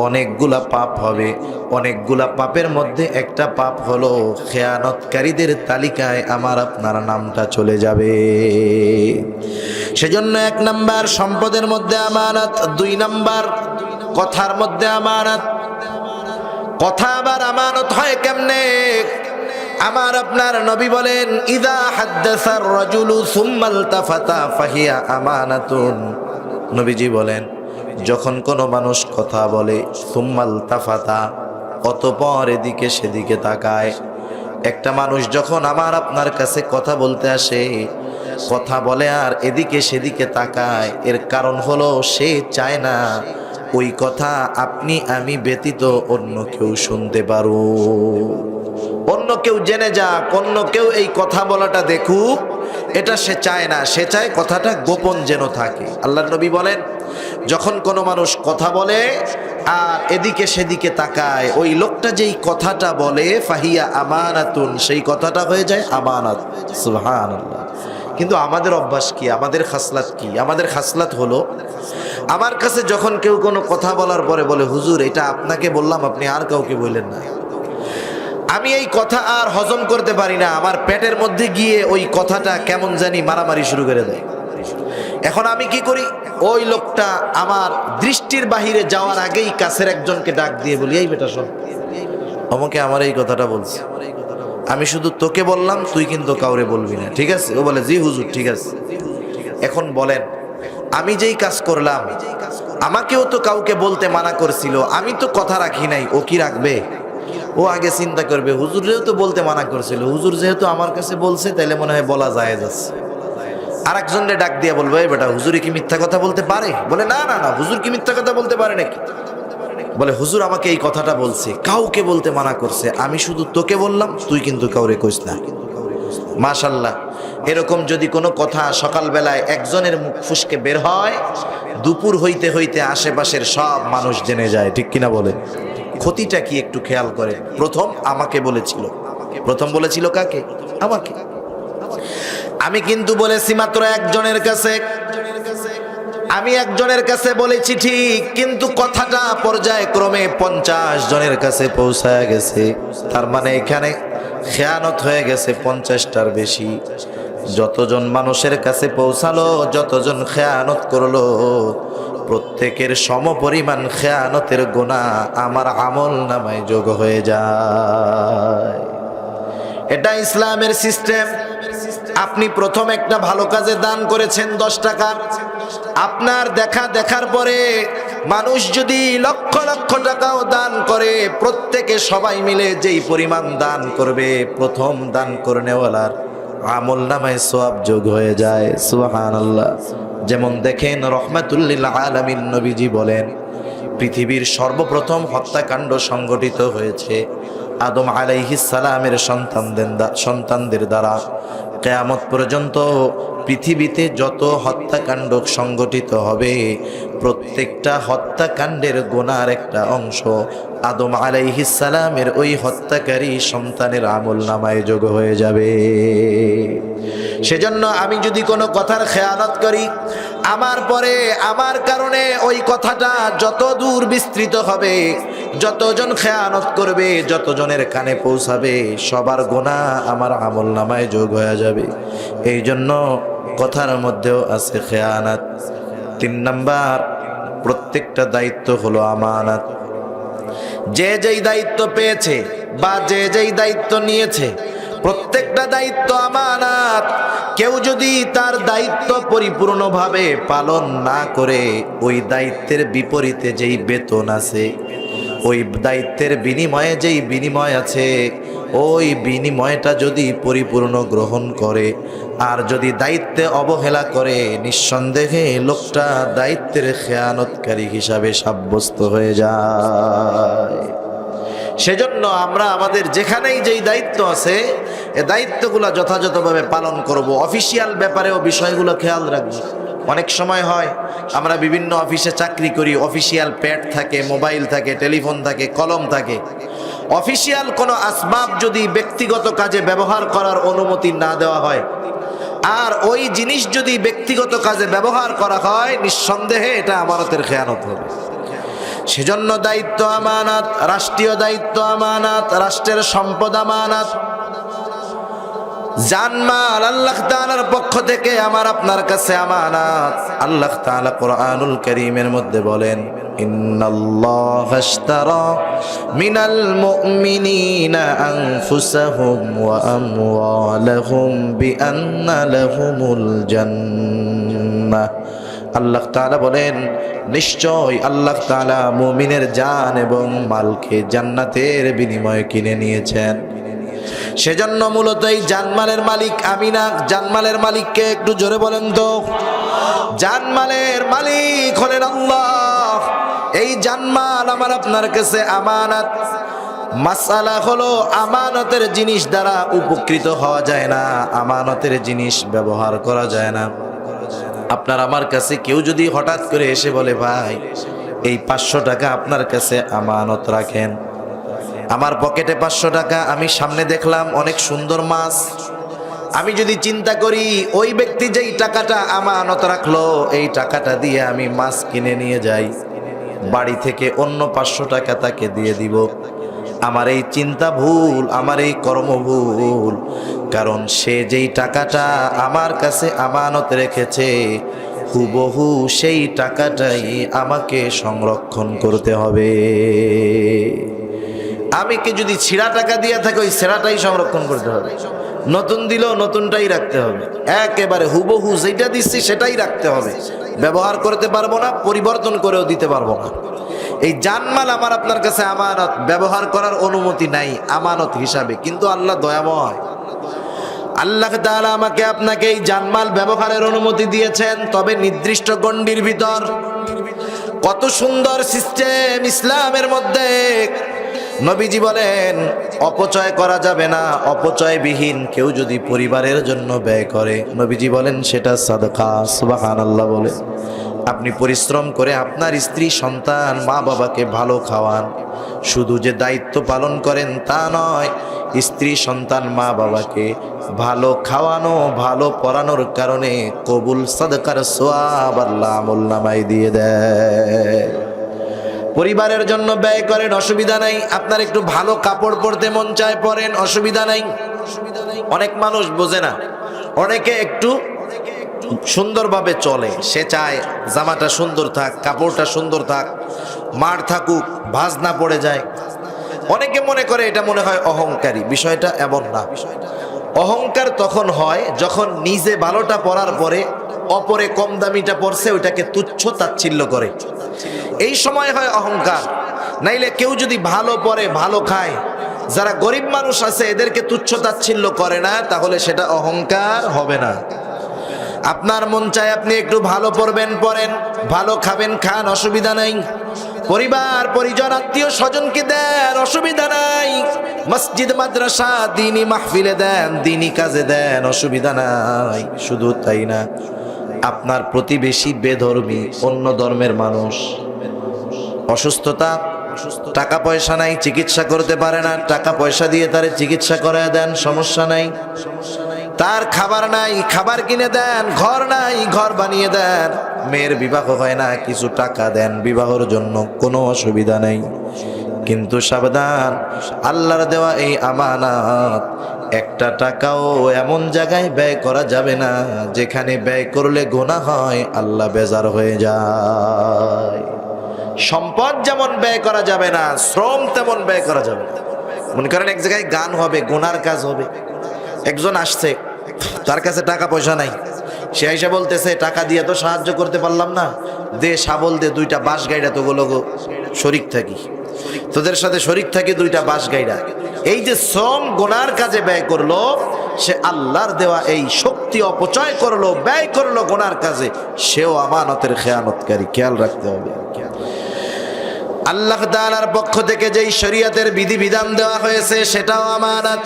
অনেকগুলা পাপ হবে। অনেকগুলা পাপের মধ্যে একটা পাপ হলো খেয়ানতকারীদের তালিকায় আমার আপনার নামটা চলে যাবে। সেজন্য 1 নাম্বার সম্পদের মধ্যে আমানত, 2 নাম্বার কথার মধ্যে আমানত। কথা আবার আমানত হয় কেমনে? আমার আপনার নবী বলেন, ইদা হাদ্দাসার রাজুলু সুম্মা ইলতাফাতা ফাহিয়া আমানাতুন। নবীজি বলেন, যখন কোনো মানুষ কথা বলে, সুম্মা ইলতাফাতা, অতঃপর এদিকে সেদিকে তাকায়। একটা মানুষ যখন আমার আপনার কাছে কথা বলতে আসে, কথা বলে আর এদিকে সেদিকে তাকায়, এর কারণ হলো সে চায় না ওই কথা আপনি আমি ব্যতীত অন্য কেউ শুনতে পারো, অন্য কেউ জেনে যাক, অন্য কেউ এই কথা বলাটা দেখুক। এটা সে চায় না, সে চায় কথাটা গোপন যেন থাকে। আল্লাহর নবী বলেন, যখন কোনো মানুষ কথা বলে আর এদিকে সেদিকে তাকায়, ওই লোকটা যেই কথাটা বলে ফাহিয়া আমানাতুন, সেই কথাটা হয়ে যায় আমানত। সুবহানাল্লাহ। কিন্তু আমাদের অভ্যাস কি, আমাদের খাসলাত কি? আমাদের খাসলাত হলো, আমার কাছে যখন কেউ কোনো কথা বলার পরে বলে, হুজুর এটা আপনাকে বললাম, আপনি আর কাউকে বললেন না, আমি এই কথা আর হজম করতে পারি না, আমার পেটের মধ্যে গিয়ে ওই কথাটা কেমন জানি মারামারি শুরু করে দেয়। এখন আমি কি করি? ওই লোকটা আমার দৃষ্টির বাহিরে যাওয়ার আগেই কাছের একজনকে ডাক দিয়ে বলি, এই বেটা শোন, আমাকে আমার এই কথাটা বলছে, আমি শুধু তোকে বললাম, তুই কিন্তু কাউরে বলবি না, ঠিক আছে? ও বলে, জি হুজুর ঠিক আছে। এখন বলেন, আমি যেই কাজ করলাম, আমাকেও তো কাউকে বলতে মানা করছিল, আমি তো কথা রাখি নাই, ও কি রাখবে? ও আগে চিন্তা করবে, হুজুর যেহেতু বলতে মানা করছিল, হুজুর যেহেতু আমার কাছে বলছে, তাইলে মনে হয় বলা জায়েজ আছে। আর একজনকে ডাক দিয়ে বলবো, এই বেটা, হুজুরে কি মিথ্যা কথা বলতে পারে? বলে, না না না, হুজুর কি মিথ্যা কথা বলতে পারে নাকি? বলে, হুজুর আমাকে এই কথাটা বলছে, কাউকে বলতে মানা করছে, আমি শুধু তোকে বললাম, তুই কিন্তু কাউরে কইস না। মাশাআল্লাহ, এরকম যদি কোনো কথা সকালবেলায় একজনের মুখ ফুসকে বের হয়, দুপুর হইতে হইতে আশেপাশের সব মানুষ জেনে যায়, ঠিক কিনা বলে? ক্ষতিটা কি একটু খেয়াল করে। প্রথম আমাকে বলেছিল, প্রথম বলেছিল কাকে? আমাকে। আমি কিন্তু বলেছি মাত্র একজনের কাছে, আমি একজনের কাছে বলেছি ঠিক, কিন্তু কথাটা পর্যায়ক্রমে 50 জনের কাছে পৌঁছায় গেছে। তার মানে এখানে খেয়ানত হয়ে গেছে 50টার বেশি। যতজন মানুষের কাছে পৌঁছালো, যতজন খেয়ানত করলো, প্রত্যেকের সমপরিমাণ খেয়ানতের গুনাহ আমার আমল নামায় যোগ হয়ে যায়। এটা ইসলামের সিস্টেম। আপনি প্রথম একটা ভালো কাজে দান করেছেন 10 টাকা, আপনার দেখার পরে মানুষ যদি লক্ষ লক্ষ টাকাও দান করে, প্রত্যেকে সবাই মিলে যেই পরিমাণ দান করবে, প্রথম দান করনেওয়ালার আমল নামায় সওয়াব যোগ হয়ে যায়। সুবহানাল্লাহ। যেমন দেখেন, রহমাতুল লিল আলামিন নবীজি বলেন, পৃথিবীর সর্বপ্রথম হত্যাকাণ্ড সংগঠিত হয়েছে আদম আলাইহিস সালামের সন্তানদের দ্বারা। কিয়ামত পর্যন্ত পৃথিবীতে যত হত্যাকাণ্ড সংগঠিত হবে, প্রত্যেকটা হত্যাকাণ্ডের গুনার একটা অংশ আদম আলাইহিস সালামের ওই হত্যাকারী সন্তানের আমল নামায় যোগ হয়ে যাবে। সেজন্য আমি যদি কোনো কথার খেয়ানত করি, আমার পরে আমার কারণে ওই কথাটা যত দূর বিস্তৃত হবে, যতজন খেয়ানত করবে, যতজনের কানে পৌঁছাবে, সবার গুনাহ আমার আমল নামায় যোগ হয়ে যাবে। এই জন্য কথার মধ্যেও আছে খেয়ানত। 3 নাম্বার, প্রত্যেকটা দায়িত্ব হলো আমানত। যে যেই দায়িত্ব পেয়েছে বা যে যেই দায়িত্ব নিয়েছে, প্রত্যেকটা দায়িত্ব আমানত। কেউ যদি তার দায়িত্ব পরিপূর্ণভাবে পালন না করে, ওই দায়িত্বের বিপরীতে যেই বেতন আছে, ওই দায়িত্বের বিনিময়ে যেই বিনিময় আছে, ওই বিনিময়টা যদি পরিপূর্ণ গ্রহণ করে, আর যদি দায়িত্বে অবহেলা করে, নিঃসন্দেহে লোকটা দায়িত্বের খেয়ানতকারী হিসাবে সাব্যস্ত হয়ে যায়। সেজন্য আমরা আমাদের যেখানেই যেই দায়িত্ব আছে এই দায়িত্বগুলো যথাযথভাবে পালন করব। অফিসিয়াল ব্যাপারেও বিষয়গুলো খেয়াল রাখবো। অনেক সময় হয় আমরা বিভিন্ন অফিসে চাকরি করি, অফিসিয়াল প্যাড থাকে, মোবাইল থাকে, টেলিফোন থাকে, কলম থাকে। অফিসিয়াল কোনো আসবাব যদি ব্যক্তিগত কাজে ব্যবহার করার অনুমতি না দেওয়া হয়, আর ওই জিনিস যদি ব্যক্তিগত কাজে ব্যবহার করা হয়, নিঃসন্দেহে এটা আমানতের খেয়ানত হবে। সেজন্য দায়িত্ব আমানত, রাষ্ট্রীয় দায়িত্ব আমানত, রাষ্ট্রের সম্পদ আমানত। জানমাল আল্লাহ তাআলার পক্ষ থেকে আমার আপনার কাছে আমানত। আল্লাহ তাআলা কোরআনুল কারীমের মধ্যে বলেন, ইন্নাল্লাহা আশতারা মিনাল মুমিনিনা আনফুসাহুম ওয়া আমওয়ালাহুম বিআন্না লাহুমুল জান্নাহ। আল্লাহ তাআলা বলেন, নিশ্চয় আল্লাহ তাআলা মুমিনের জান এবং মালকে জান্নাতের বিনিময়ে কিনে নিয়েছেন। সেজন্য মূলত এই জানমালের মালিক আমি না। জানমালের মালিককে একটু জোরে বলেন তো। জানমালের মালিক হলেন আল্লাহ। এই জানমাল আমার আপনার কাছে আমানত। মাসালা হলো আমানতের জিনিস দ্বারা উপকৃত হওয়া যায় না, আমানতের জিনিস ব্যবহার করা যায় না। আপনার আমার কাছে কেউ যদি হঠাৎ করে এসে বলে, ভাই এই 500 টাকা আপনার কাছে আমানত রাখেন। আমার পকেটে 500 টাকা, আমি সামনে দেখলাম অনেক সুন্দর মাছ। আমি যদি চিন্তা করি ওই ব্যক্তি যেই টাকাটা আমানত রাখলো, এই টাকাটা দিয়ে আমি মাছ কিনে নিয়ে যাই, বাড়ি থেকে অন্য 500 টাকা তাকে দিয়ে দিব, আমার এই চিন্তা ভুল, আমার এই কর্ম ভুল। কারণ সে যেই টাকাটা আমার কাছে আমানত রেখেছে, হুবহু সেই টাকাটাই আমাকে সংরক্ষণ করতে হবে। আমি কি যদি ছিঁড়া টাকা দিয়ে থাকি, ওই ছেঁড়াটাই সংরক্ষণ করতে হবে। নতুন দিলেও নতুনটাই রাখতে হবে। একেবারে হুবহু যেটা দিচ্ছি সেটাই রাখতে হবে। ব্যবহার করতে পারবো না, পরিবর্তন করেও দিতে পারবো না। এই জানমাল আমার আপনার কাছে আমানত, ব্যবহার করার অনুমতি নাই আমানত হিসাবে। কিন্তু আল্লাহ দয়াময়, আল্লাহ তাআলা আমাকে আপনাকে এই জানমাল ব্যবহারের অনুমতি দিয়েছেন, তবে নির্দিষ্ট গণ্ডির ভিতর। কত সুন্দর সিস্টেম ইসলামের মধ্যে। নবীজি বলেন অপচয় করা যাবে না। অপচয়বিহীন কেউ যদি পরিবারের জন্য ব্যয় করে, নবীজি বলেন সেটা সাদকা। সুবহানাল্লাহ বলে আপনি পরিশ্রম করে আপনার স্ত্রী, সন্তান, মা বাবাকে ভালো খাওয়ান। শুধু যে দায়িত্ব পালন করেন তা নয়, স্ত্রী, সন্তান, মা বাবাকে ভালো খাওয়ানো, ভালো পড়ানোর কারণে কবুল সাদকার সওয়াব আল্লাহ আমলনামায় দিয়ে দেয়। পরিবারের জন্য ব্যয় করেন, অসুবিধা নাই। আপনার একটু ভালো কাপড় পরতে মন চায়, পরেন, অসুবিধা নাই। অনেক মানুষ বোঝে না। অনেকে একটু সুন্দরভাবে চলে, সে চায় জামাটা সুন্দর থাক, কাপড়টা সুন্দর থাক, মার থাকুক, ভাঁজ না পড়ে যায়। অনেকে মনে করে এটা মনে হয় অহংকারী। বিষয়টা এমন না। অহংকার তখন হয় যখন নিজে ভালোটা পরার পরে অপরে কম দামিটা পরছে ওইটাকে তুচ্ছ তাচ্ছিল্য করে, এই সময় হয় অহংকার। নাইলে কেউ যদি ভালো পরে, ভালো খায়, যারা গরিব মানুষ আছে এদেরকে তুচ্ছ তাচ্ছিল্য করে না, তাহলে সেটা অহংকার হবে না। আপনার মন চায় আপনি একটু ভালো পরবেন, পরেন, ভালো খাবেন, খান, অসুবিধা নাই। পরিবার পরিজন আত্মীয় স্বজনকে দেন, অসুবিধা নাই। মসজিদ মাদ্রাসা দ্বীনি মাহফিলে দেন, দ্বীনি কাজে দেন, অসুবিধা নাই। শুধু তাই না, আপনার প্রতিবেশী বেধর্মী, অন্য ধর্মের মানুষ, অসুস্থতা, টাকা পয়সা নাই, চিকিৎসা করতে পারে না, টাকা পয়সা দিয়ে তারে চিকিৎসা করায় দেন, সমস্যা নাই। তার খাবার নাই, খাবার কিনে দেন, ঘর নাই, ঘর বানিয়ে দেন। মেয়ের বিবাহ হয় না, কিছু টাকা দেন বিবাহের জন্য, কোনো অসুবিধা নেই। কিন্তু সাবধান, আল্লাহর দেওয়া এই আমানত একটা টাকাও এমন জায়গায় ব্যয় করা যাবে না যেখানে ব্যয় করলে গুনাহ হয়, আল্লাহ বেজার হয়ে যায়। সম্পদ যেমন ব্যয় করা যাবে না, শ্রম তেমন ব্যয় করা যাবে না। মনে করেন এক জায়গায় গান হবে, গুনার কাজ হবে। একজন আসছে, তার কাছে টাকা পয়সা নাই, সে এসে বলতেছে টাকা দিয়ে তো সাহায্য করতে পারলাম না, দে শাবল দে, 2টা বাঁশ গাইড়া, তো গুলো শরিক থাকি, তোদের সাথে শরিক থাকি, 2টা বাঁশ গাইড়া। এই যে শ্রম গুনার কাজে ব্যয় করলো, সে আল্লাহর দেওয়া এই শক্তি অপচয় করলো, ব্যয় করলো গুনার কাজে, সেও আমানতের খেয়ানতকারী। খেয়াল রাখতে হবে। আল্লাহ তাআলার পক্ষ থেকে যেই শরীয়তের বিধিবিধান দেওয়া হয়েছে সেটাও আমানত।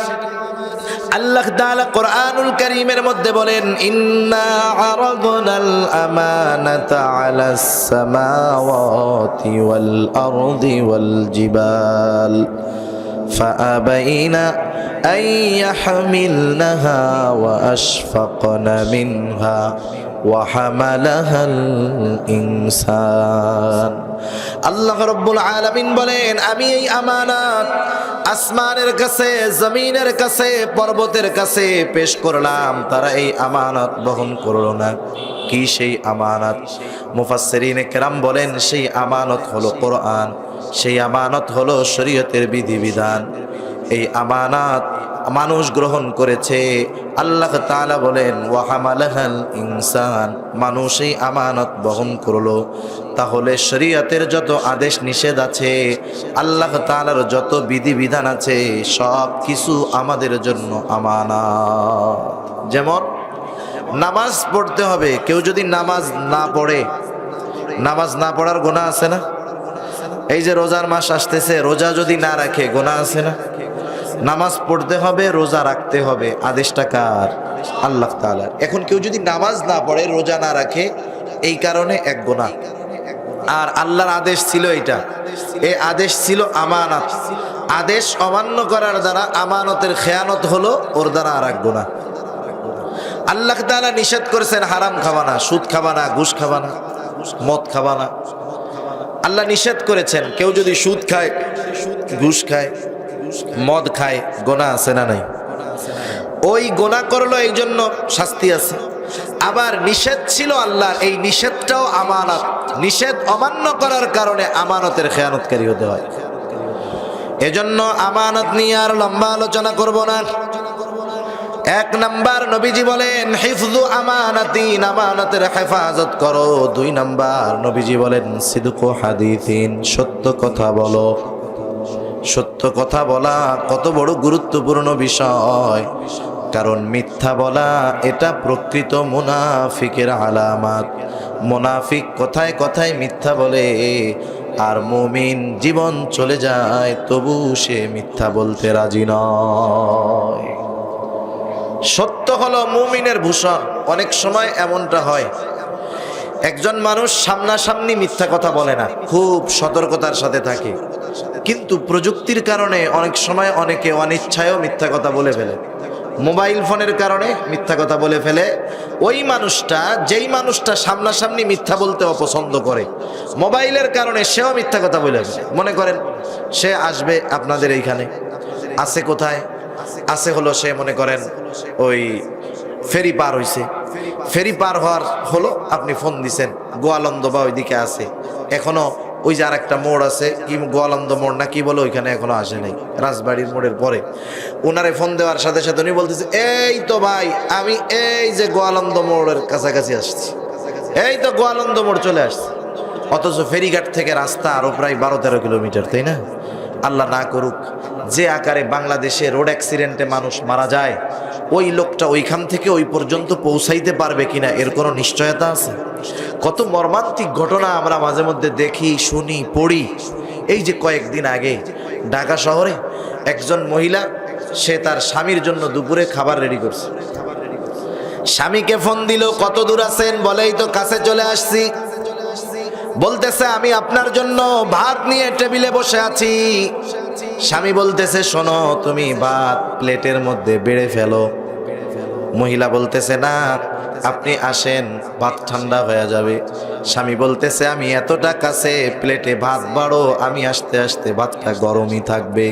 আল্লাহ তাআলা কোরআনুল কারীমের মধ্যে বলেন, ইন্না আরাদনাল আমানাতা আলাস সামাওয়াতি ওয়াল আরদি ওয়াল জিবাল ফাআবাইনা আন ইয়াহমিলনাহা ওয়া আশফাকনা মিনহা ওয়া হামালাহাল ইনসান। আল্লাহ রাব্বুল আলামিন বলেন, আমি এই আমানত আসমানের কাছে, জমিনের কাছে, পর্বতের কাছে পেশ করলাম, তারা এই আমানত বহন করলো না। কি সেই আমানত? মুফাসসিরিনে কেরাম বলেন, সেই আমানত হলো কোরআন, সেই আমানত হলো শরীয়তের বিধিবিধান। এই আমানত মানুষ গ্রহণ করেছে। আল্লাহ তাআলা বলেন, ওয়া হামালাহাল ইনসান, মানুষ এই আমানত বহন করলো। তাহলে শরীয়তের যত আদেশ নিষেধ আছে, আল্লাহ তাআলার যত বিধিবিধান আছে, সব কিছু আমাদের জন্য আমানত। যেমন নামাজ পড়তে হবে। কেউ যদি নামাজ না পড়ে, নামাজ না পড়ার গুনাহ আছে না? এই যে রোজার মাস আসতেছে, রোজা যদি না রাখে গুনাহ আছে না? নামাজ পড়তে হবে, রোজা রাখতে হবে, আদেশটা কার? আল্লাহ তাআলার। এখন কেউ যদি নামাজ না পড়ে, রোজা না রাখে, এই কারণে এক গুনাহ। আর আল্লাহর আদেশ ছিল এটা, এই আদেশ ছিল আমানত। আদেশ অমান্য করার দ্বারা আমানতের খেয়ানত হলো, ওর দ্বারা আর এক গুনাহ। আল্লাহ তাআলা নিষেধ করেছেন, হারাম খাবা না, সুদ খাবা না, ঘুষ খাবা না, মদ খাবা না। আল্লাহ নিষেধ করেছেন। কেউ যদি সুদ খায়, ঘুষ খায়, মদ খায়, গোনাহ আছে না নাই? ওই গোনাহ করলো, এই জন্য শাস্তি আছে। আবার নিষেধ ছিল আল্লাহর, এই নিষেধটাও আমানত। নিষেধ অমান্য করার কারণে আমানতের খেয়ানতকারী হতে হয়। এজন্য আমানত নিয়ে আর লম্বা আলোচনা করব না। এক নাম্বার নবীজি বলেন, হিফযু আমানাতিন, আমানতের হেফাজত করো। দুই নাম্বার নবীজি বলেন, সিদকু হাদিসিন, সত্য কথা বলো। সত্য কথা বলা কত বড় গুরুত্বপূর্ণ বিষয়, কারণ মিথ্যা বলা এটা প্রকৃত মুনাফিকের আলামত। মুনাফিক কথায় কথায় মিথ্যা বলে, আর মুমিন জীবন চলে যায় তবু সে মিথ্যা বলতে রাজি নয়। সত্য হলো মুমিনের ভূষণ। অনেক সময় এমনটা হয়, একজন মানুষ সামনাসামনি মিথ্যা কথা বলে না, খুব সতর্কতার সাথে থাকে, কিন্তু প্রযুক্তির কারণে অনেক সময় অনেকে অনিচ্ছায়ও মিথ্যা কথা বলে ফেলে। মোবাইল ফোনের কারণে মিথ্যা কথা বলে ফেলে। ওই মানুষটা, যেই মানুষটা সামনাসামনি মিথ্যা বলতে অপছন্দ করে, মোবাইলের কারণে সেও মিথ্যা কথা বলে ফেলে। মনে করেন সে আসবে আপনাদের এইখানে, আছে কোথায়? আছে হলো, সে মনে করেন ওই ফেরি পার হইছে, ফেরি পার হওয়ার হলো, আপনি ফোন দিছেন, গোয়ালন্দ বা ওইদিকে আছে, এখনো ওই যে আর একটা মোড় আছে, কি গোয়ালন্দ মোড় না কি বলে, ওইখানে এখনো আসে নাই, রাজবাড়ির মোড়ের পরে। ওনারে ফোন দেওয়ার সাথে সাথে উনি বলতেছে, এই তো ভাই, আমি এই যে গোয়ালন্দ মোড়ের কাছাকাছি আসছি, এই তো গোয়ালন্দ মোড় চলে আসছে। অথচ ফেরিঘাট থেকে রাস্তা আরো প্রায় 12-13 কিলোমিটার, তাই না? আল্লাহ না করুক, যে আকারে বাংলাদেশে রোড অ্যাক্সিডেন্টে মানুষ মারা যায়, ওই লোকটা ওইখান থেকে ওই পর্যন্ত পৌঁছাইতে পারবে কিনা এর কোনো নিশ্চয়তা আছে? কত মর্মান্তিক ঘটনা আমরা মাঝে মধ্যে দেখি, শুনি, পড়ি। এই যে কয়েকদিন আগে ঢাকা শহরে একজন মহিলা, সে তার স্বামীর জন্য দুপুরে খাবার রেডি করছে। স্বামীকে ফোন দিল, কত দূর আছেন? বলেই তো কাছে চলে আসছি। বলতেছে, আমি আপনার জন্য ভাত নিয়ে টেবিলে বসে আছি। স্বামী বলতেছে, শোনো, তুমি ভাত প্লেটের মধ্যে বেড়ে ফেলো। মহিলা বলতেছে, না, আপনি আসেন, ভাত ঠান্ডা হয়ে যাবে। স্বামী বলতেছে, আমি এতটা কাছে, প্লেটে ভাত বাড়ো, আমি আসতে আসতে ভাতটা গরমই থাকবে।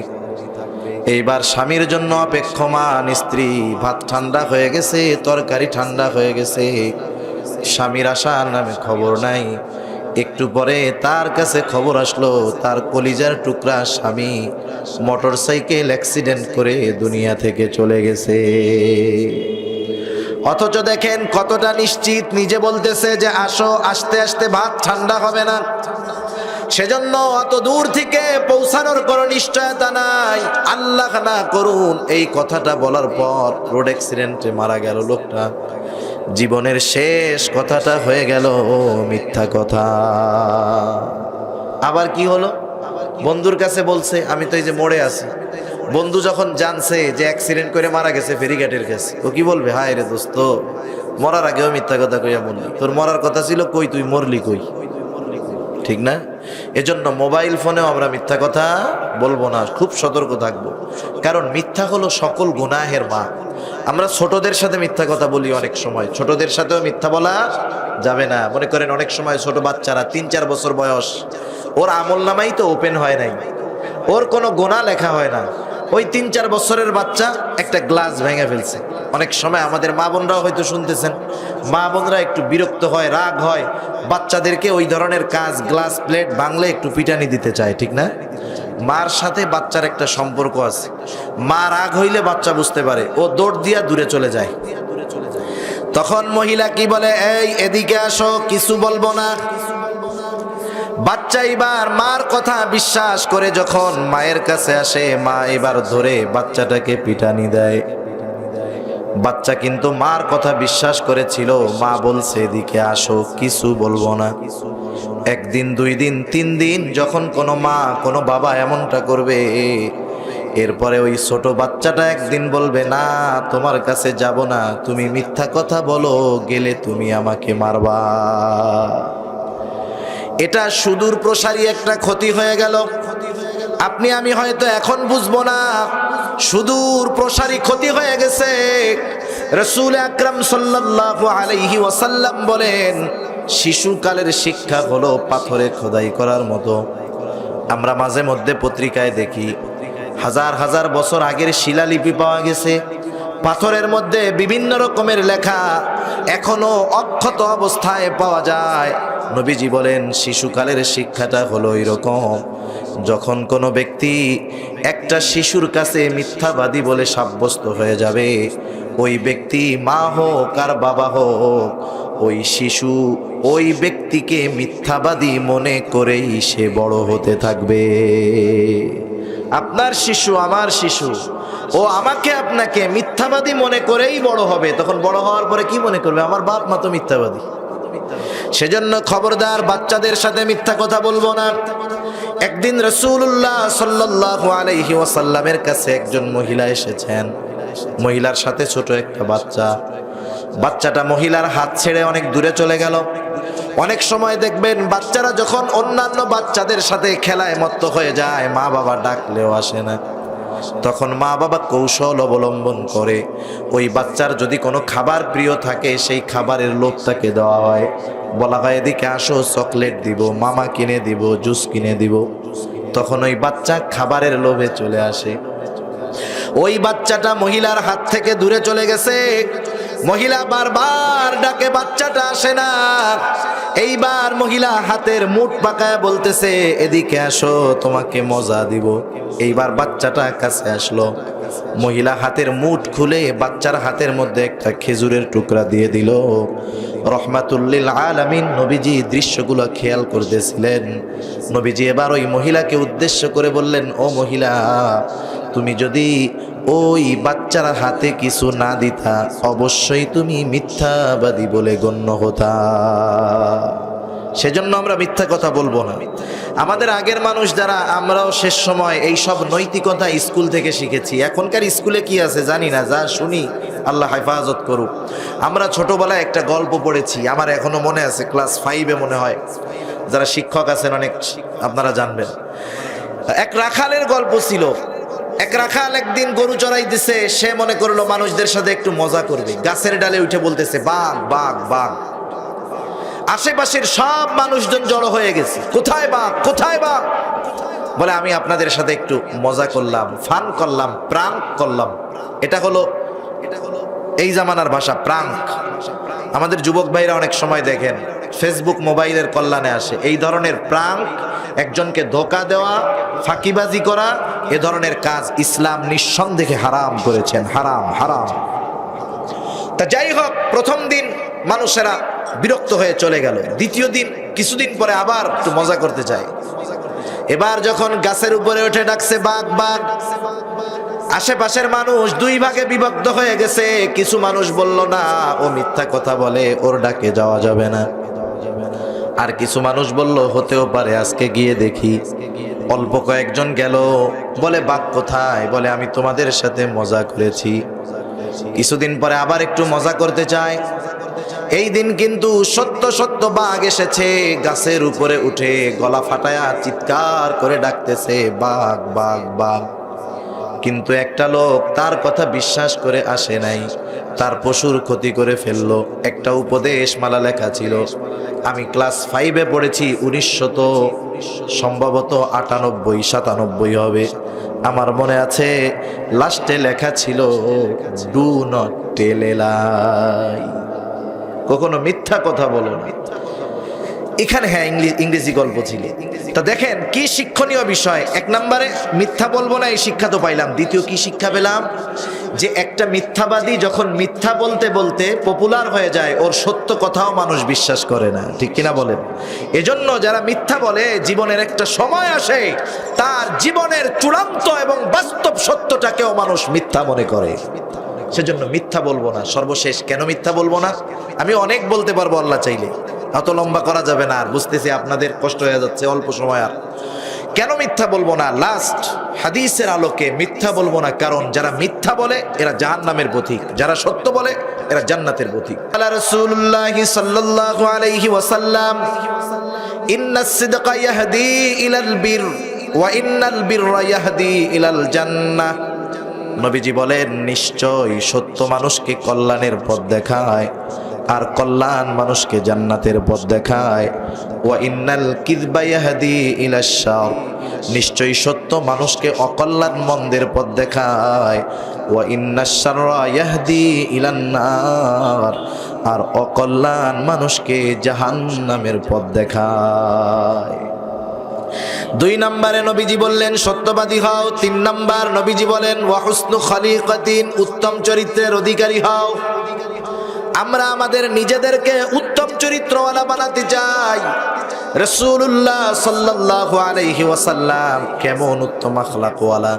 এইবার স্বামীর জন্য অপেক্ষমান স্ত্রী, ভাত ঠান্ডা হয়ে গেছে, তরকারি ঠান্ডা হয়ে গেছে, স্বামীর আসার নামে খবর নাই। একটু পরে তার কাছে খবর আসলো, তার কলিজার টুকরা স্বামী মোটরসাইকেল অ্যাক্সিডেন্ট করে দুনিয়া থেকে চলে গেছে। অথচ দেখেন কতটা নিশ্চিত, নিজে বলতেছে যে আসো, আস্তে আস্তে ভাত ঠান্ডা হবে না। সেজন্য অত দূর থেকে পৌঁছানোর কোনো নিশ্চয়তা নাই। আল্লাহ না করুন এই কথাটা বলার পর রোড অ্যাক্সিডেন্টে মারা গেল লোকটা, জীবনের শেষ কথাটা হয়ে গেল মিথ্যা কথা। আবার কি হলো? বন্ধুর কাছে বলছে আমি তো এই যে মরে আছি। বন্ধু যখন জানছে যে অ্যাক্সিডেন্ট করে মারা গেছে ফেরিঘাটের কাছে, ও কি বলবে, হায় রে দোস্ত, মরার আগেও মিথ্যা কথা কইয়া বললি, তোর মরার কথা ছিল কই, তুই মরলি কই, ঠিক না? এজন্য মোবাইল ফোনেও আমরা মিথ্যা কথা বলবো না, খুব সতর্ক থাকবো, কারণ মিথ্যা হলো সকল গুনাহের মা। আমরা ছোটদের সাথে মিথ্যা কথা বলি, অনেক সময় ছোটদের সাথেও মিথ্যা বলা যাবে না। মনে করেন অনেক সময় ছোট বাচ্চারা 3-4 বছর বয়স, ওর আমল নামাই তো ওপেন হয় নাই, ওর কোনো গুনাহ লেখা হয় না, ওই 3-4 বছরের বাচ্চা একটা গ্লাস ভেঙে ফেলছে। অনেক সময় আমাদের মা বোনরাও হয়তো শুনতেছেন, মা বোনরা একটু বিরক্ত হয়, রাগ হয়, বাচ্চাদেরকে ওই ধরনের কাজ, গ্লাস প্লেট ভাঙলে একটু পিটানি দিতে চায়, ঠিক না? মার সাথে বাচ্চার একটা সম্পর্ক আছে, মা রাগ হইলে বাচ্চা বুঝতে পারে, ও দৌড় দিয়া দূরে চলে যায়। তখন মহিলা কি বলে, এই এদিকে আসো, কিছু বলবো না। বাচ্চা এবার মার কথা বিশ্বাস করে যখন মায়ের কাছে আসে, মা এবার ধরে বাচ্চাটাকে পিটানি দেয়। বাচ্চা কিন্তু মার কথা বিশ্বাস করেছিল, মা বলছে এদিকে আসো, কিছু বলবো না। 1 দিন 2 দিন 3 দিন যখন কোনো মা কোনো বাবা এমনটা করবে, এরপরে ওই ছোট বাচ্চাটা একদিন বলবে, না তোমার কাছে যাব না, তুমি মিথ্যা কথা বলো, গেলে তুমি আমাকে মারবা। এটা সুদূর প্রসারী একটা ক্ষতি হয়ে গেল। আপনি আমি হয়তো এখন বুঝবো না, সুদূর প্রসারী ক্ষতি হয়ে গেছে। রাসূল আকরাম সাল্লাল্লাহু আলাইহি ওয়াসাল্লাম বলেন, শিশুকালের শিক্ষা হলো পাথরে খোদাই করার মতো। আমরা মাঝে মধ্যে পত্রিকায় দেখি, হাজার হাজার বছর আগের শিলালিপি পাওয়া গেছে, পাথরের মধ্যে বিভিন্ন রকমের লেখা এখনো অক্ষত অবস্থায় পাওয়া যায়। নবীজি বলেন, শিশুকালের শিক্ষাটা হলো এরকম, যখন কোনো ব্যক্তি একটা শিশুর কাছে মিথ্যাবাদী বলে সাব্যস্ত হয়ে যাবে, ওই ব্যক্তি মা হোক আর বাবা হোক, ওই শিশু ওই ব্যক্তিকে মিথ্যাবাদী মনে করেই সে বড় হতে থাকবে। আপনার শিশু, আমার শিশু, ও আমাকে আপনাকে মিথ্যাবাদী মনে করেই বড় হবে। তখন বড় হওয়ার পরে কি মনে করবে, আমার বাপ মা তো মিথ্যাবাদী। সেজন্য খবরদার, বাচ্চাদের সাথে মিথ্যা কথা বলবো না। একদিন রাসূলুল্লাহ সাল্লাল্লাহু আলাইহি ওয়াসাল্লামের কাছে একজন মহিলা এসেছেন, মহিলার সাথে ছোট একটা বাচ্চা। বাচ্চাটা মহিলার হাত ছেড়ে অনেক দূরে চলে গেল। অনেক সময় দেখবেন বাচ্চারা যখন অন্যান্য বাচ্চাদের সাথে খেলায় মত্ত হয়ে যায়, মা বাবা ডাকলেও আসে না। তখন মা বাবা কৌশল অবলম্বন করে, ওই বাচ্চার যদি কোনো খাবার প্রিয় থাকে, সেই খাবারের লোভ তাকে দেওয়া হয়। বলা হয় এদিকে আসো, চকলেট দিব, মামা কিনে দিব, জুস কিনে দিব। তখন ওই বাচ্চা খাবারের লোভে চলে আসে। ওই বাচ্চাটা মহিলার হাত থেকে দূরে চলে গেছে। মহিলা বারবার ডাকে, বাচ্চাটা আসে না। এইবার মহিলা হাতের মুঠ পাকায় বলতেছে, এদিকে আসো, তোমাকে মজা দিব। এইবার বাচ্চাটা কাছে আসলো। মহিলা হাতের মুঠ খুলে বাচ্চার হাতের মধ্যে একটা খেজুরের টুকরা দিয়ে দিল। রহমাতুল্লিল আলামিন নবীজি দৃশ্যগুলো খেয়াল করতেছিলেন। নবীজি এবার ওই মহিলাকে উদ্দেশ্য করে বললেন, ও মহিলা, তুমি যদি ওই বাচ্চার হাতে কিছু না দিতা, অবশ্যই তুমি মিথ্যাবাদী বলে গণ্য হতা। সেজন্য আমরা মিথ্যা কথা বলবো না। আমাদের আগের মানুষ যারা, আমরাও শেষ সময় এই সব নৈতিকতা স্কুল থেকে শিখেছি। এখনকার স্কুলে কি আছে জানি না, যা শুনি আল্লাহ হেফাজত করুক। আমরা ছোটবেলায় একটা গল্প পড়েছি, আমার এখনো মনে আছে, ক্লাস 5-এ মনে হয়। যারা শিক্ষক আছেন অনেক, আপনারা জানবেন। এক রাখালের গল্প ছিল। এক রাখাল একদিন গরু চড়াইতেছে। সে মনে করলো মানুষদের সাথে একটু মজা করবে, গাছের ডালে উঠে বলতেছে, বাঘ বাঘ বাঘ। আশেপাশের সব মানুষজন জড়ো হয়ে গেছে, কোথায় বাঘ, কোথায় বাঘ। বলে, আমি আপনাদের সাথে একটু মজা করলাম, ফান করলাম, প্রাঙ্ক করলাম। এটা হলো এই জামানার ভাষা, প্রাঙ্ক। আমাদের যুবক ভাইরা অনেক সময় দেখেন ফেসবুক মোবাইলের কল্যাণে আসে এই ধরনের প্রাঙ্ক, একজনকে ধোঁকা দেওয়া, ফাঁকিবাজি করা, এ ধরনের কাজ ইসলাম নিঃসন্দেহে হারাম করেছেন, হারাম হারাম। তা যাই হোক, প্রথম দিন মানুষেরা বিরক্ত হয়ে চলে গেল। দ্বিতীয় দিন, কিছুদিন পরে আবার একটু মজা করতে চায়। এবার যখন গাছের উপরে উঠে ডাকছে, বাঘ বাঘ, আশেপাশের মানুষ 2 ভাগে বিভক্ত হয়ে গেছে। কিছু মানুষ বলল, না, ও মিথ্যা কথা বলে, ওর ডাকে যাওয়া যাবে না। আর কিছু মানুষ বলল হতেও পারে, আজকে গিয়ে দেখি। অল্প কয়েকজন গেল, বলে বাঘ কোথায়? বলে আমি তোমাদের সাথে মজা করেছি। কিছুদিন পরে আবার একটু মজা করতে চায়। এই দিন কিন্তু সত্য সত্য বাঘ এসেছে, গাছের উপরে উঠে গলা ফাটায়া চিৎকার করে ডাকতেছে বাঘ বাঘ বাঘ। কিন্তু একটা লোক তার কথা বিশ্বাস করে আসে নাই, তার পশুর ক্ষতি করে ফেললো। একটা উপদেশ মালা লেখা ছিল, আমি ক্লাস 5-এ পড়েছি, 1900 সম্ভবত 98-97 হবে আমার মনে আছে। লাস্টে লেখা ছিল ডু নট টেল এ লাই, কখনো মিথ্যা কথা বলো না। এখানে হ্যাঁ ইংরেজি গল্প ছিল। তা দেখেন কি শিক্ষণীয় বিষয়। এক নম্বরে মিথ্যা বলবো না, এই শিক্ষা তো পাইলাম। দ্বিতীয় কি শিক্ষা পেলাম? যে একটা মিথ্যাবাদী যখন মিথ্যা বলতে বলতে পপুলার হয়ে যায়, ওর সত্য কথাও মানুষ বিশ্বাস করে না, ঠিক কিনা বলেন? এজন্য যারা মিথ্যা বলে, জীবনের একটা সময় আসে তার জীবনের চূড়ান্ত এবং বাস্তব সত্যটাকেও মানুষ মিথ্যা মনে করে। সেজন্য মিথ্যা বলবো না। সর্বশেষ কেন মিথ্যা বলবো না? আমি অনেক বলতে পারবো আল্লাহ চাইলে, অত লম্বা করা যাবে না। আর বুঝতেছি আপনাদের কষ্ট হয়ে যাচ্ছে, অল্প সময়। আর কেন মিথ্যা বলবো না? লাস্ট হাদিসের আলোকে মিথ্যা বলবো না, কারণ যারা মিথ্যা বলে এরা জাহান্নামের পথিক, যারা সত্য বলে এরা জান্নাতের পথিক। আল্লাহ রাসূলুল্লাহ সাল্লাল্লাহু আলাইহি ওয়াসাল্লাম, ইন্নাস সিদকা ইয়াহদি ইলাল বির ওয়া ইন্নাল বিররা ইয়াহদি ইলাল জান্নাহ। নবীজি বলেন, নিশ্চয় সত্য মানুষকে কল্যাণের পথ দেখায়, আর কল্যাণ মানুষকে জান্নাতের পথ দেখায়। ওয়া ইন্নাল কিযবা ইয়াহদি ইলাশ শার, নিশ্চয়ই সত্য মানুষকে অকল্যাণ মন্দের পথ দেখায়। ওয়া ইন্নাশ শাররা ইয়াহদি ইলান নার, আর অকল্যাণ মানুষকে জাহান্নামের পথ দেখায়। 2 নম্বরে নবীজি বললেন সত্যবাদী হও। 3 নম্বর নবীজি বলেন ওয়া হুসনু খলিকাতিন, উত্তম চরিত্রের অধিকারী হও। আমরা আমাদের নিজেদেরকে উত্তম চরিত্রওয়ালা বানাতে চাই। রাসূলুল্লাহ সাল্লাল্লাহু আলাইহি ওয়াসাল্লাম কেমন উত্তম আখলাকওয়ালা,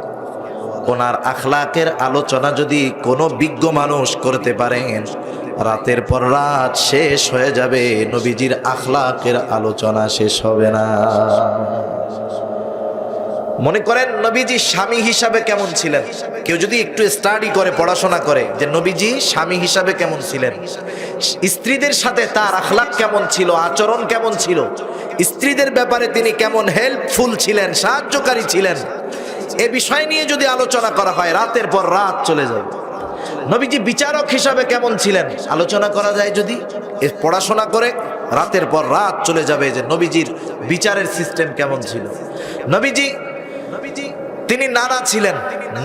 ওনার আখলাকের আলোচনা যদি কোনো বিজ্ঞ মানুষ করতে পারেন, রাতের পর রাত শেষ হয়ে যাবে, নবীজির আখলাকের আলোচনা শেষ হবে না। মনে করেন নবীজি স্বামী হিসাবে কেমন ছিলেন, কেউ যদি একটু স্টাডি করে, পড়াশোনা করে, যে নবীজি স্বামী হিসাবে কেমন ছিলেন, স্ত্রীদের সাথে তার আখলাক কেমন ছিল, আচরণ কেমন ছিল, স্ত্রীদের ব্যাপারে তিনি কেমন হেল্পফুল ছিলেন, সাহায্যকারী ছিলেন, এ বিষয় নিয়ে যদি আলোচনা করা হয় রাতের পর রাত চলে যাবে। নবীজি বিচারক হিসাবে কেমন ছিলেন আলোচনা করা যায় যদি, পড়াশোনা করে রাতের পর রাত চলে যাবে যে নবীজির বিচারের সিস্টেম কেমন ছিল। নবীজি তিনি নানা ছিলেন,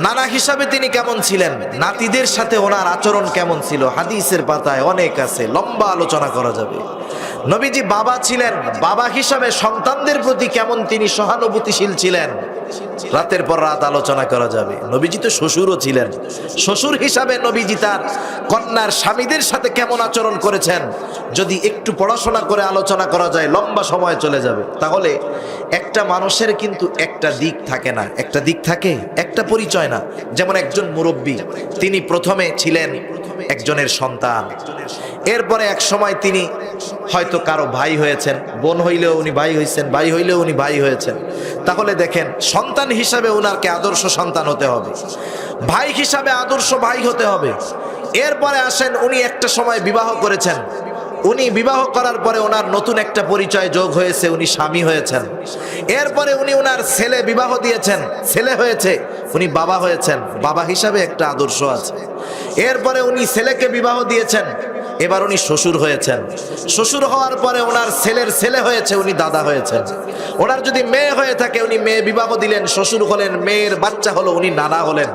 নানা হিসাবে তিনি কেমন ছিলেন, নাতিদের সাথে ওনার আচরণ কেমন ছিল, হাদিসের পাতায় অনেক আছে, লম্বা আলোচনা করা যাবে। নবীজি বাবা ছিলেন, বাবা হিসাবে সন্তানদের প্রতি কেমন তিনি সহানুভূতিশীল ছিলেন, রাতের পর রাত আলোচনা করা যাবে। নবীজি তো শ্বশুরও ছিলেন, শ্বশুর হিসাবে নবীজি তার কন্যার স্বামীদের সাথে কেমন আচরণ করেছেন, যদি একটু পড়াশোনা করে আলোচনা করা যায় লম্বা সময় চলে যাবে। তাহলে একটা মানুষের কিন্তু একটা দিক থাকে না, একটা দিক থাকে, একটা পরিচয় না। যেমন একজন মুরব্বী, তিনি প্রথমে ছিলেন একজনের সন্তান, এরপরে এক সময় তিনি হয়তো কারো ভাই হয়েছেন, বোন হইলেও উনি ভাই হয়েছেন, ভাই হইলেও উনি ভাই হয়েছেন। তাহলে দেখেন সন্তান হিসাবে উনারকে আদর্শ সন্তান হতে হবে, ভাই হিসাবে আদর্শ ভাই হতে হবে। এরপরে আসেন উনি একটা সময় বিবাহ করেছেন, উনি বিবাহ করার পরে ওনার নতুন একটা পরিচয় যোগ হয়েছে, উনি স্বামী হয়েছেন। এরপরে উনি ওনার ছেলে বিবাহ দিয়েছেন, ছেলে হয়েছে, উনি বাবা হয়েছেন, বাবা হিসাবে একটা আদর্শ আছে। এরপরে উনি ছেলেকে বিবাহ দিয়েছেন, এবার উনি শ্বশুর হয়েছেন। শ্বশুর হওয়ার পরে ওনার ছেলের ছেলে হয়েছে, উনি দাদা হয়েছেন। ওনার যদি মেয়ে হয়ে থাকে, উনি মেয়ে বিবাহ দিলেন, শ্বশুর হলেন, মেয়ের বাচ্চা হলো, উনি নানা হলেন।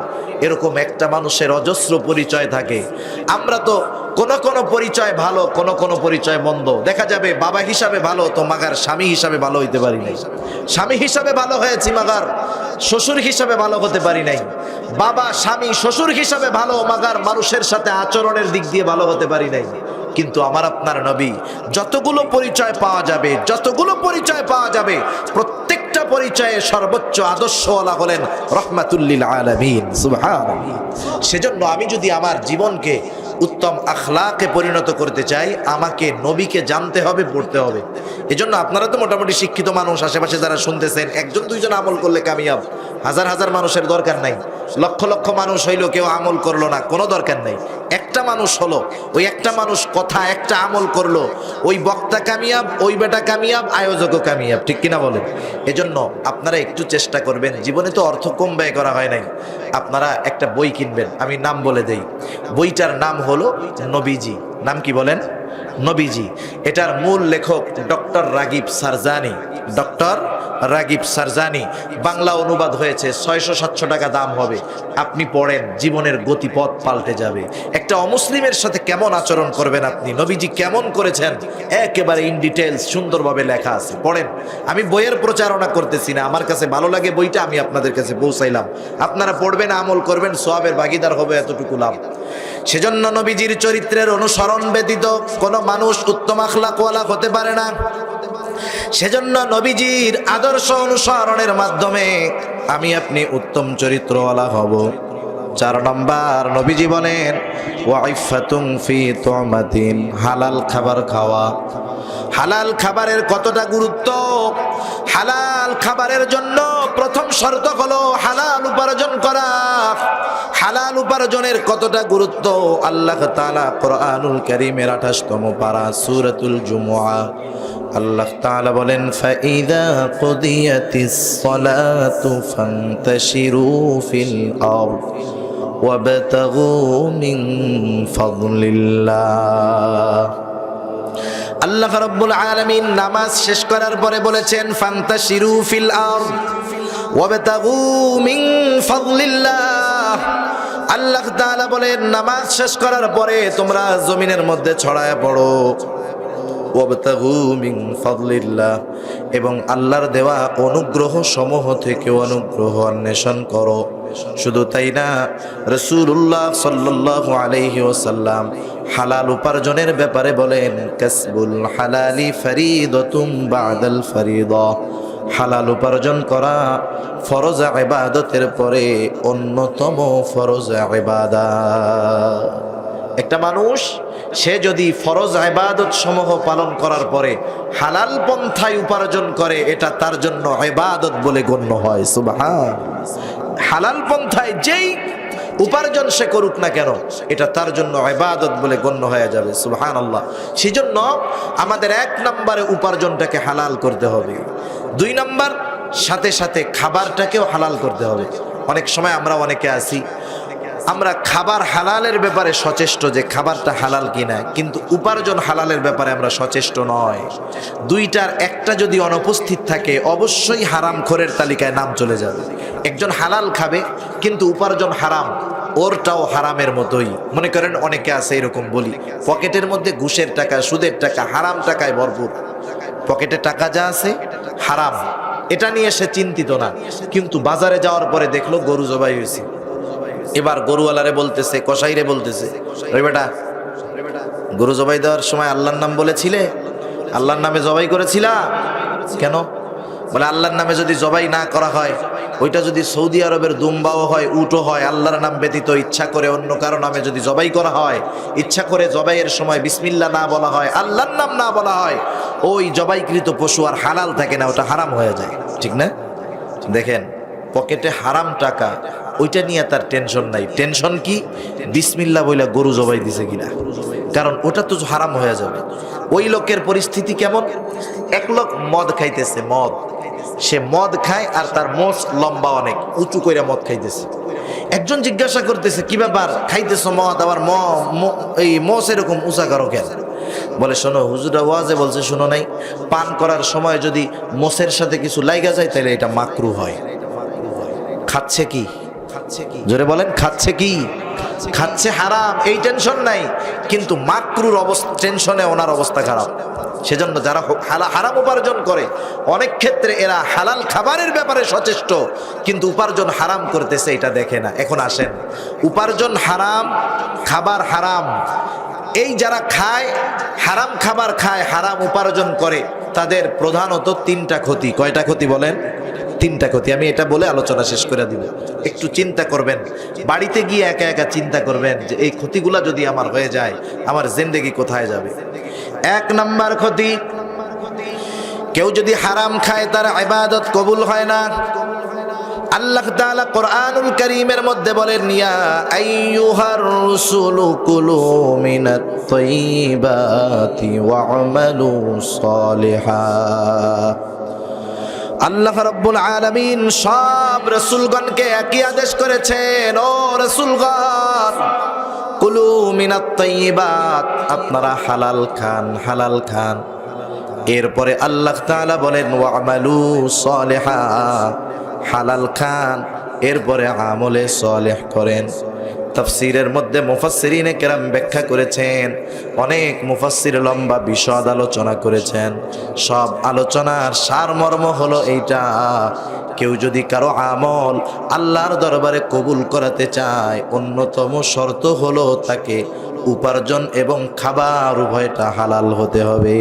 এরকম একটা মানুষের অজস্র পরিচয় থাকে। আমরা তো কোন কোন পরিচয় ভালো, কোন কোন পরিচয় মন্দ। দেখা যাবে বাবা হিসাবে ভালো তো মাগার স্বামী হিসাবে ভালো হইতে পারি নাই, স্বামী হিসাবে ভালো হয়েছি মাগার শ্বশুর হিসাবে ভালো হতে পারি নাই। বাবা স্বামী শ্বশুর হিসাবে ভালো, মাগার মানুষের সাথে আচরণের দিক দিয়ে ভালো হতে পারি নাই। কিন্তু আমার আপনার নবী যতগুলো পরিচয় পাওয়া যাবে, যতগুলো পরিচয় পাওয়া যাবে, প্রত্যেকটা পরিচয়ে সর্বোচ্চ আদর্শওয়ালা হলেন রহমাতুল লিল আলামিন। সুবহানাল্লাহ। সেজন্য আমি যদি আমার জীবনকে উত্তম আখলাকে পরিণত করতে চাই, আমাকে নবীকে জানতে হবে, পড়তে হবে। এজন্য আপনারা তো মোটামুটি শিক্ষিত মানুষ, আশেপাশে যারা শুনতেছেন, একজন দুইজন আমল করলে কামিয়াব, হাজার হাজার মানুষের দরকার নাই। লক্ষ লক্ষ মানুষ হইলো, কেউ আমল করলো না, কোনো দরকার নেই। একটা মানুষ হলো, ওই একটা মানুষ কথা একটা আমল করলো, ওই বক্তা কামিয়াব, ওই বেটা কামিয়াব, আয়োজকও কামিয়াব, ঠিক কিনা বলেন? এজন্য আপনারা একটু চেষ্টা করবেন, জীবনে তো অর্থ কম ব্যয় করা হয় নাই, আপনারা একটা বই কিনবেন। আমি নাম বলে দেই, বইটার নাম হলো নবীজি। নাম কি বলেন? নবীজি। এটার মূল লেখক ডক্টর রাগিব সারজানি। ডক্টর রাগিব সারজানি। বাংলা অনুবাদ হয়েছে, 600-700 টাকা দাম হবে। আপনি পড়েন, জীবনের গতিপথ পাল্টে যাবে। একটা অমুসলিমের সাথে কেমন আচরণ করবেন আপনি, নবীজি কেমন করেছেন, একেবারে ইন ডিটেলস সুন্দরভাবে লেখা আছে, পড়েন। আমি বইয়ের প্রচারণা করতেছি না, আমার কাছে ভালো লাগে বইটা, আমি আপনাদের কাছে পৌঁছাইলাম। আপনারা পড়বেন, আমল করবেন, সওয়াবের ভাগীদার হবে, এতটুকু লাভ। সেজন্য নবীজির চরিত্রের অনুসরণ ব্যতীত কোনো মানুষ উত্তম আখলাকওয়ালা হতে পারে না। সেজন্য নবীজির আদর্শ অনুসরণের মাধ্যমে আমি আপনি উত্তম চরিত্রওয়ালা হব। 4 নম্বর, নবীজি বলেন ওয়াইফাতুন ফি তুমাতিন, হালাল খাবার খাওয়া। হালাল খাবারের কতটা গুরুত্ব! হালাল খাবারের জন্য প্রথম শর্ত হলো হালাল উপার্জন করা। হালাল উপার্জনের কতটা গুরুত্ব আল্লাহ তাআলা কোরআনুল কারীমের 28তম পারা সূরাতুল জুমুআ আল্লাহ তাআলা বলেন, ফাইদা কুদিয়াতিস সালাতু ফান্তাশিরু ফিল আরদ ওয়াবতাগু মিন ফাদলিল্লাহ। আল্লাহ রাব্বুল আলামিন নামাজ শেষ করার পরে বলেছেন, ফান্তাশিরু ফিল আরদ ওয়াবতাগু মিন ফাদলিল্লাহ। আল্লাহ তাআলা বলেন, নামাজ শেষ করার পরে তোমরা জমিনের মধ্যে ছড়ায় পড়ো, ওয়াবতাগু মিন ফাদলিল্লাহ, এবং আল্লাহর দেওয়া অনুগ্রহ সমূহ থেকে অনুগ্রহ অন্বেষণ করো। শুধু তাই না, রাসূলুল্লাহ সাল্লাল্লাহু আলাইহি ওয়াসাল্লাম হালাল উপার্জনের ব্যাপারে বলেন, কাসবুল হালালি ফরিদাতুম বাদাল ফরিদা। হালাল উপার্জন করা ফরজ ইবাদতের পরে অন্যতম ফরজ ইবাদত। একটা মানুষ সে যদি ফরজ ইবাদত সমূহ পালন করার পরে হালাল পন্থায় উপার্জন করে, এটা তার জন্য ইবাদত বলে গণ্য হয়। সুবহান। হালাল পন্থায় যেই উপার্জন সে করুক না কেন, এটা তার জন্য ইবাদত বলে গণ্য হয়ে যাবে। সুবহানাল্লাহ। সেজন্য আমাদের 1 নম্বরে উপার্জনটাকে হালাল করতে হবে। 2 নম্বর, সাথে সাথে খাবারটাকেও হালাল করতে হবে। অনেক সময় আমরা অনেকে আছি, আমরা খাবার হালালের ব্যাপারে সচেষ্ট যে খাবারটা হালাল কিনা, কিন্তু উপার্জন হালালের ব্যাপারে আমরা সচেষ্ট নয়। 2টার একটা যদি অনুপস্থিত থাকে, অবশ্যই হারামখোরের তালিকায় নাম চলে যাবে। একজন হালাল খাবে কিন্তু উপার্জন হারাম, ওরটাও হারামের মতোই। মনে করেন অনেকে আছে এরকম, বলি, পকেটের মধ্যে ঘুষের টাকা, সুদের টাকা, হারাম টাকায় ভরপুর। পকেটে টাকা যা আছে হারাম, এটা নিয়ে সে চিন্তিত না, কিন্তু বাজারে যাওয়ার পরে দেখলো গরু জবাই হয়েছে। এবার গরুওয়ালারে বলতেছে, কসাইরে বলতেছে, ওই বেটা, গরু জবাই দেওয়ার সময় আল্লাহর নাম বলেছিলে? আল্লাহর নামে জবাই করেছিলা কেন? বলে, আল্লাহর নামে যদি জবাই না করা হয়, ওইটা যদি সৌদি আরবের দুম্বাও হয়, উটও হয়, আল্লাহর নাম ব্যতীত ইচ্ছা করে অন্য কারো নামে যদি জবাই করা হয়, ইচ্ছা করে জবাইয়ের সময় বিসমিল্লাহ না বলা হয়, আল্লাহর নাম না বলা হয়, ওই জবাইকৃত পশু আর হালাল থাকে না, ওটা হারাম হয়ে যায়। ঠিক না? দেখেন, পকেটে হারাম টাকা, ওইটা নিয়ে তার টেনশন নাই। টেনশন কি? বিসমিল্লাহ বইলা গরু জবাই দিছে কিনা, কারণ ওটা তো হারাম হয়ে যাবে। ওই লোকের পরিস্থিতি কেমন? এক লোক মদ খাইতেছে, মদ, সে মদ খায় আর তার মোষ লম্বা, অনেক উঁচু কইরা মদ খাইতেছে। একজন জিজ্ঞাসা করতেছে, কি ব্যাপার, খাইতেছ মদ, আবার এই মোষ এরকম উঁচা করো কেন? বলে, শোনো, হুজুরা ওয়াজে বলছে, শোনো নাই, পান করার সময় যদি মোষের সাথে কিছু লাইগা যায় তাহলে এটা মাকরু হয়। খাচ্ছে কি? জোরে বলেন, খাচ্ছে কি? খাচ্ছে হারাম, এই টেনশন নাই, কিন্তু মাকরুর অবস্থা টেনশনে ওনার অবস্থা খারাপ। সেজন্য যারা হারাম উপার্জন করে, অনেক ক্ষেত্রে এরা হালাল খাবারের ব্যাপারে সচেষ্ট, কিন্তু উপার্জন হারাম করতেছে এটা দেখে না। এখন আসেন, উপার্জন হারাম, খাবার হারাম, এই যারা খায়, হারাম খাবার খায়, হারাম উপার্জন করে, তাদের প্রধানত 3টা ক্ষতি। কয়টা ক্ষতি বলেন? তিনটা ক্ষতি। আমি এটা বলে আলোচনা শেষ করে দিব। একটু চিন্তা করবেন, বাড়িতে গিয়ে একা একা চিন্তা করবেন যে এই ক্ষতিগুলা যদি আমার হয়ে যায়, আমার জিন্দেগি কোথায় যাবে। এক নাম্বার ক্ষতি, কেউ যদি হারাম খায় তার ইবাদত কবুল হয় না। আল্লাহ তাআলা কোরআনুল কারীমের মধ্যে বলেন, ইয়া আইয়ুহার রাসূলু কুলু মিনাত তাইয়্যিবাতি ওয়া'মালু সালিহা। আল্লাহ রাব্বুল আলামিন সব রাসূলগণকে একই আদেশ করেছেন, ও রাসূলগণ, কুলু মিনাত তাইয়্যিবাত, আপনারা হালাল খান, হালাল খান। এরপরে আল্লাহ তাআলা বলেন ওয়া'মালু সালিহা, হালাল খান, এরপরে আমলে সালেহ করেন। তাফসীরের মধ্যে মুফাসসিরিনে কেরাম ব্যাখ্যা করেছেন, অনেক মুফাসসির লম্বা বিশদ আলোচনা করেছেন। সব আলোচনার সারমর্ম হলো এইটা, কেউ যদি কারো আমল আল্লাহর দরবারে কবুল করাতে চায়, অন্যতম শর্ত হলো তাকে উপার্জন এবং খাবার উভয়টা হালাল হতে হবে।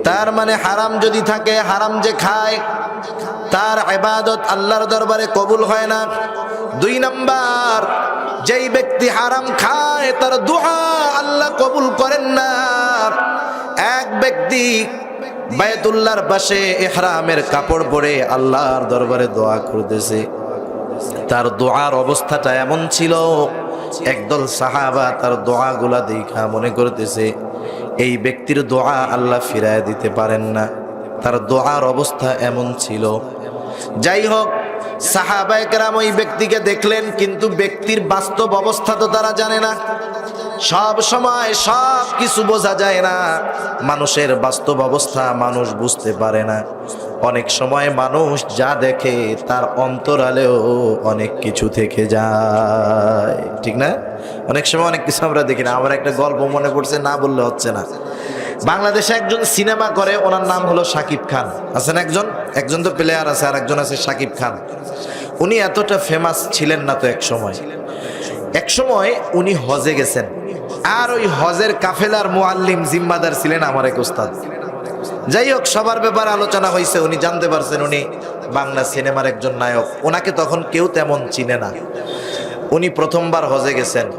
তার মানে হারাম যদি থাকে, হারাম যে খায় তার ইবাদত আল্লাহর দরবারে কবুল হয় না। দুই নাম্বার, যেই ব্যক্তি হারাম খায় তার দোয়া আল্লাহ কবুল করেন না। এক ব্যক্তি বায়তুল্লাহর পাশে ইহরামের কাপড় পরে আল্লাহর দরবারে দোয়া করতেছে, তার দোয়ার অবস্থাটা এমন ছিল, একদল সাহাবা তার দোয়াগুলা দেখা মনে করতেছে এই ব্যক্তির দোয়া আল্লাহ ফিরায় দিতে পারেন না, তার দোয়ার অবস্থা এমন ছিল। যাই হোক, সাহাবায়ে কেরাম ওই ব্যক্তিকে দেখলেন, কিন্তু ব্যক্তির বাস্তব অবস্থা তো তারা জানে না। সব সময় সব কিছু বোঝা যায় না, মানুষের বাস্তব অবস্থা মানুষ বুঝতে পারে না। অনেক সময় মানুষ যা দেখে তার অন্তরালেও অনেক কিছু থেকে যায়, ঠিক না? অনেক সময় অনেক কিছু আমরা দেখি না। আমার একটা গল্প মনে পড়ছে, না বললে হচ্ছে না। বাংলাদেশে একজন সিনেমা করে, ওনার নাম হলো শাকিব খান। আছেন একজন তো প্লেয়ার আছে, আর একজন আছে শাকিব খান। উনি এতটা ফেমাস ছিলেন না তো এক সময় উনি হজে গেছেন, আর ওই হজের কাফেলার মুআল্লিম জিম্মাদার ছিলেন আমার এক উস্তাদ। যাই হোক, সবার ব্যাপারে আলোচনা হয়েছে, উনি জানতে পারছেন উনি বাংলা সিনেমার একজন নায়ক। ওনাকে তখন কেউ তেমন চিনে না। উনি প্রথমবার হজে গেছেন।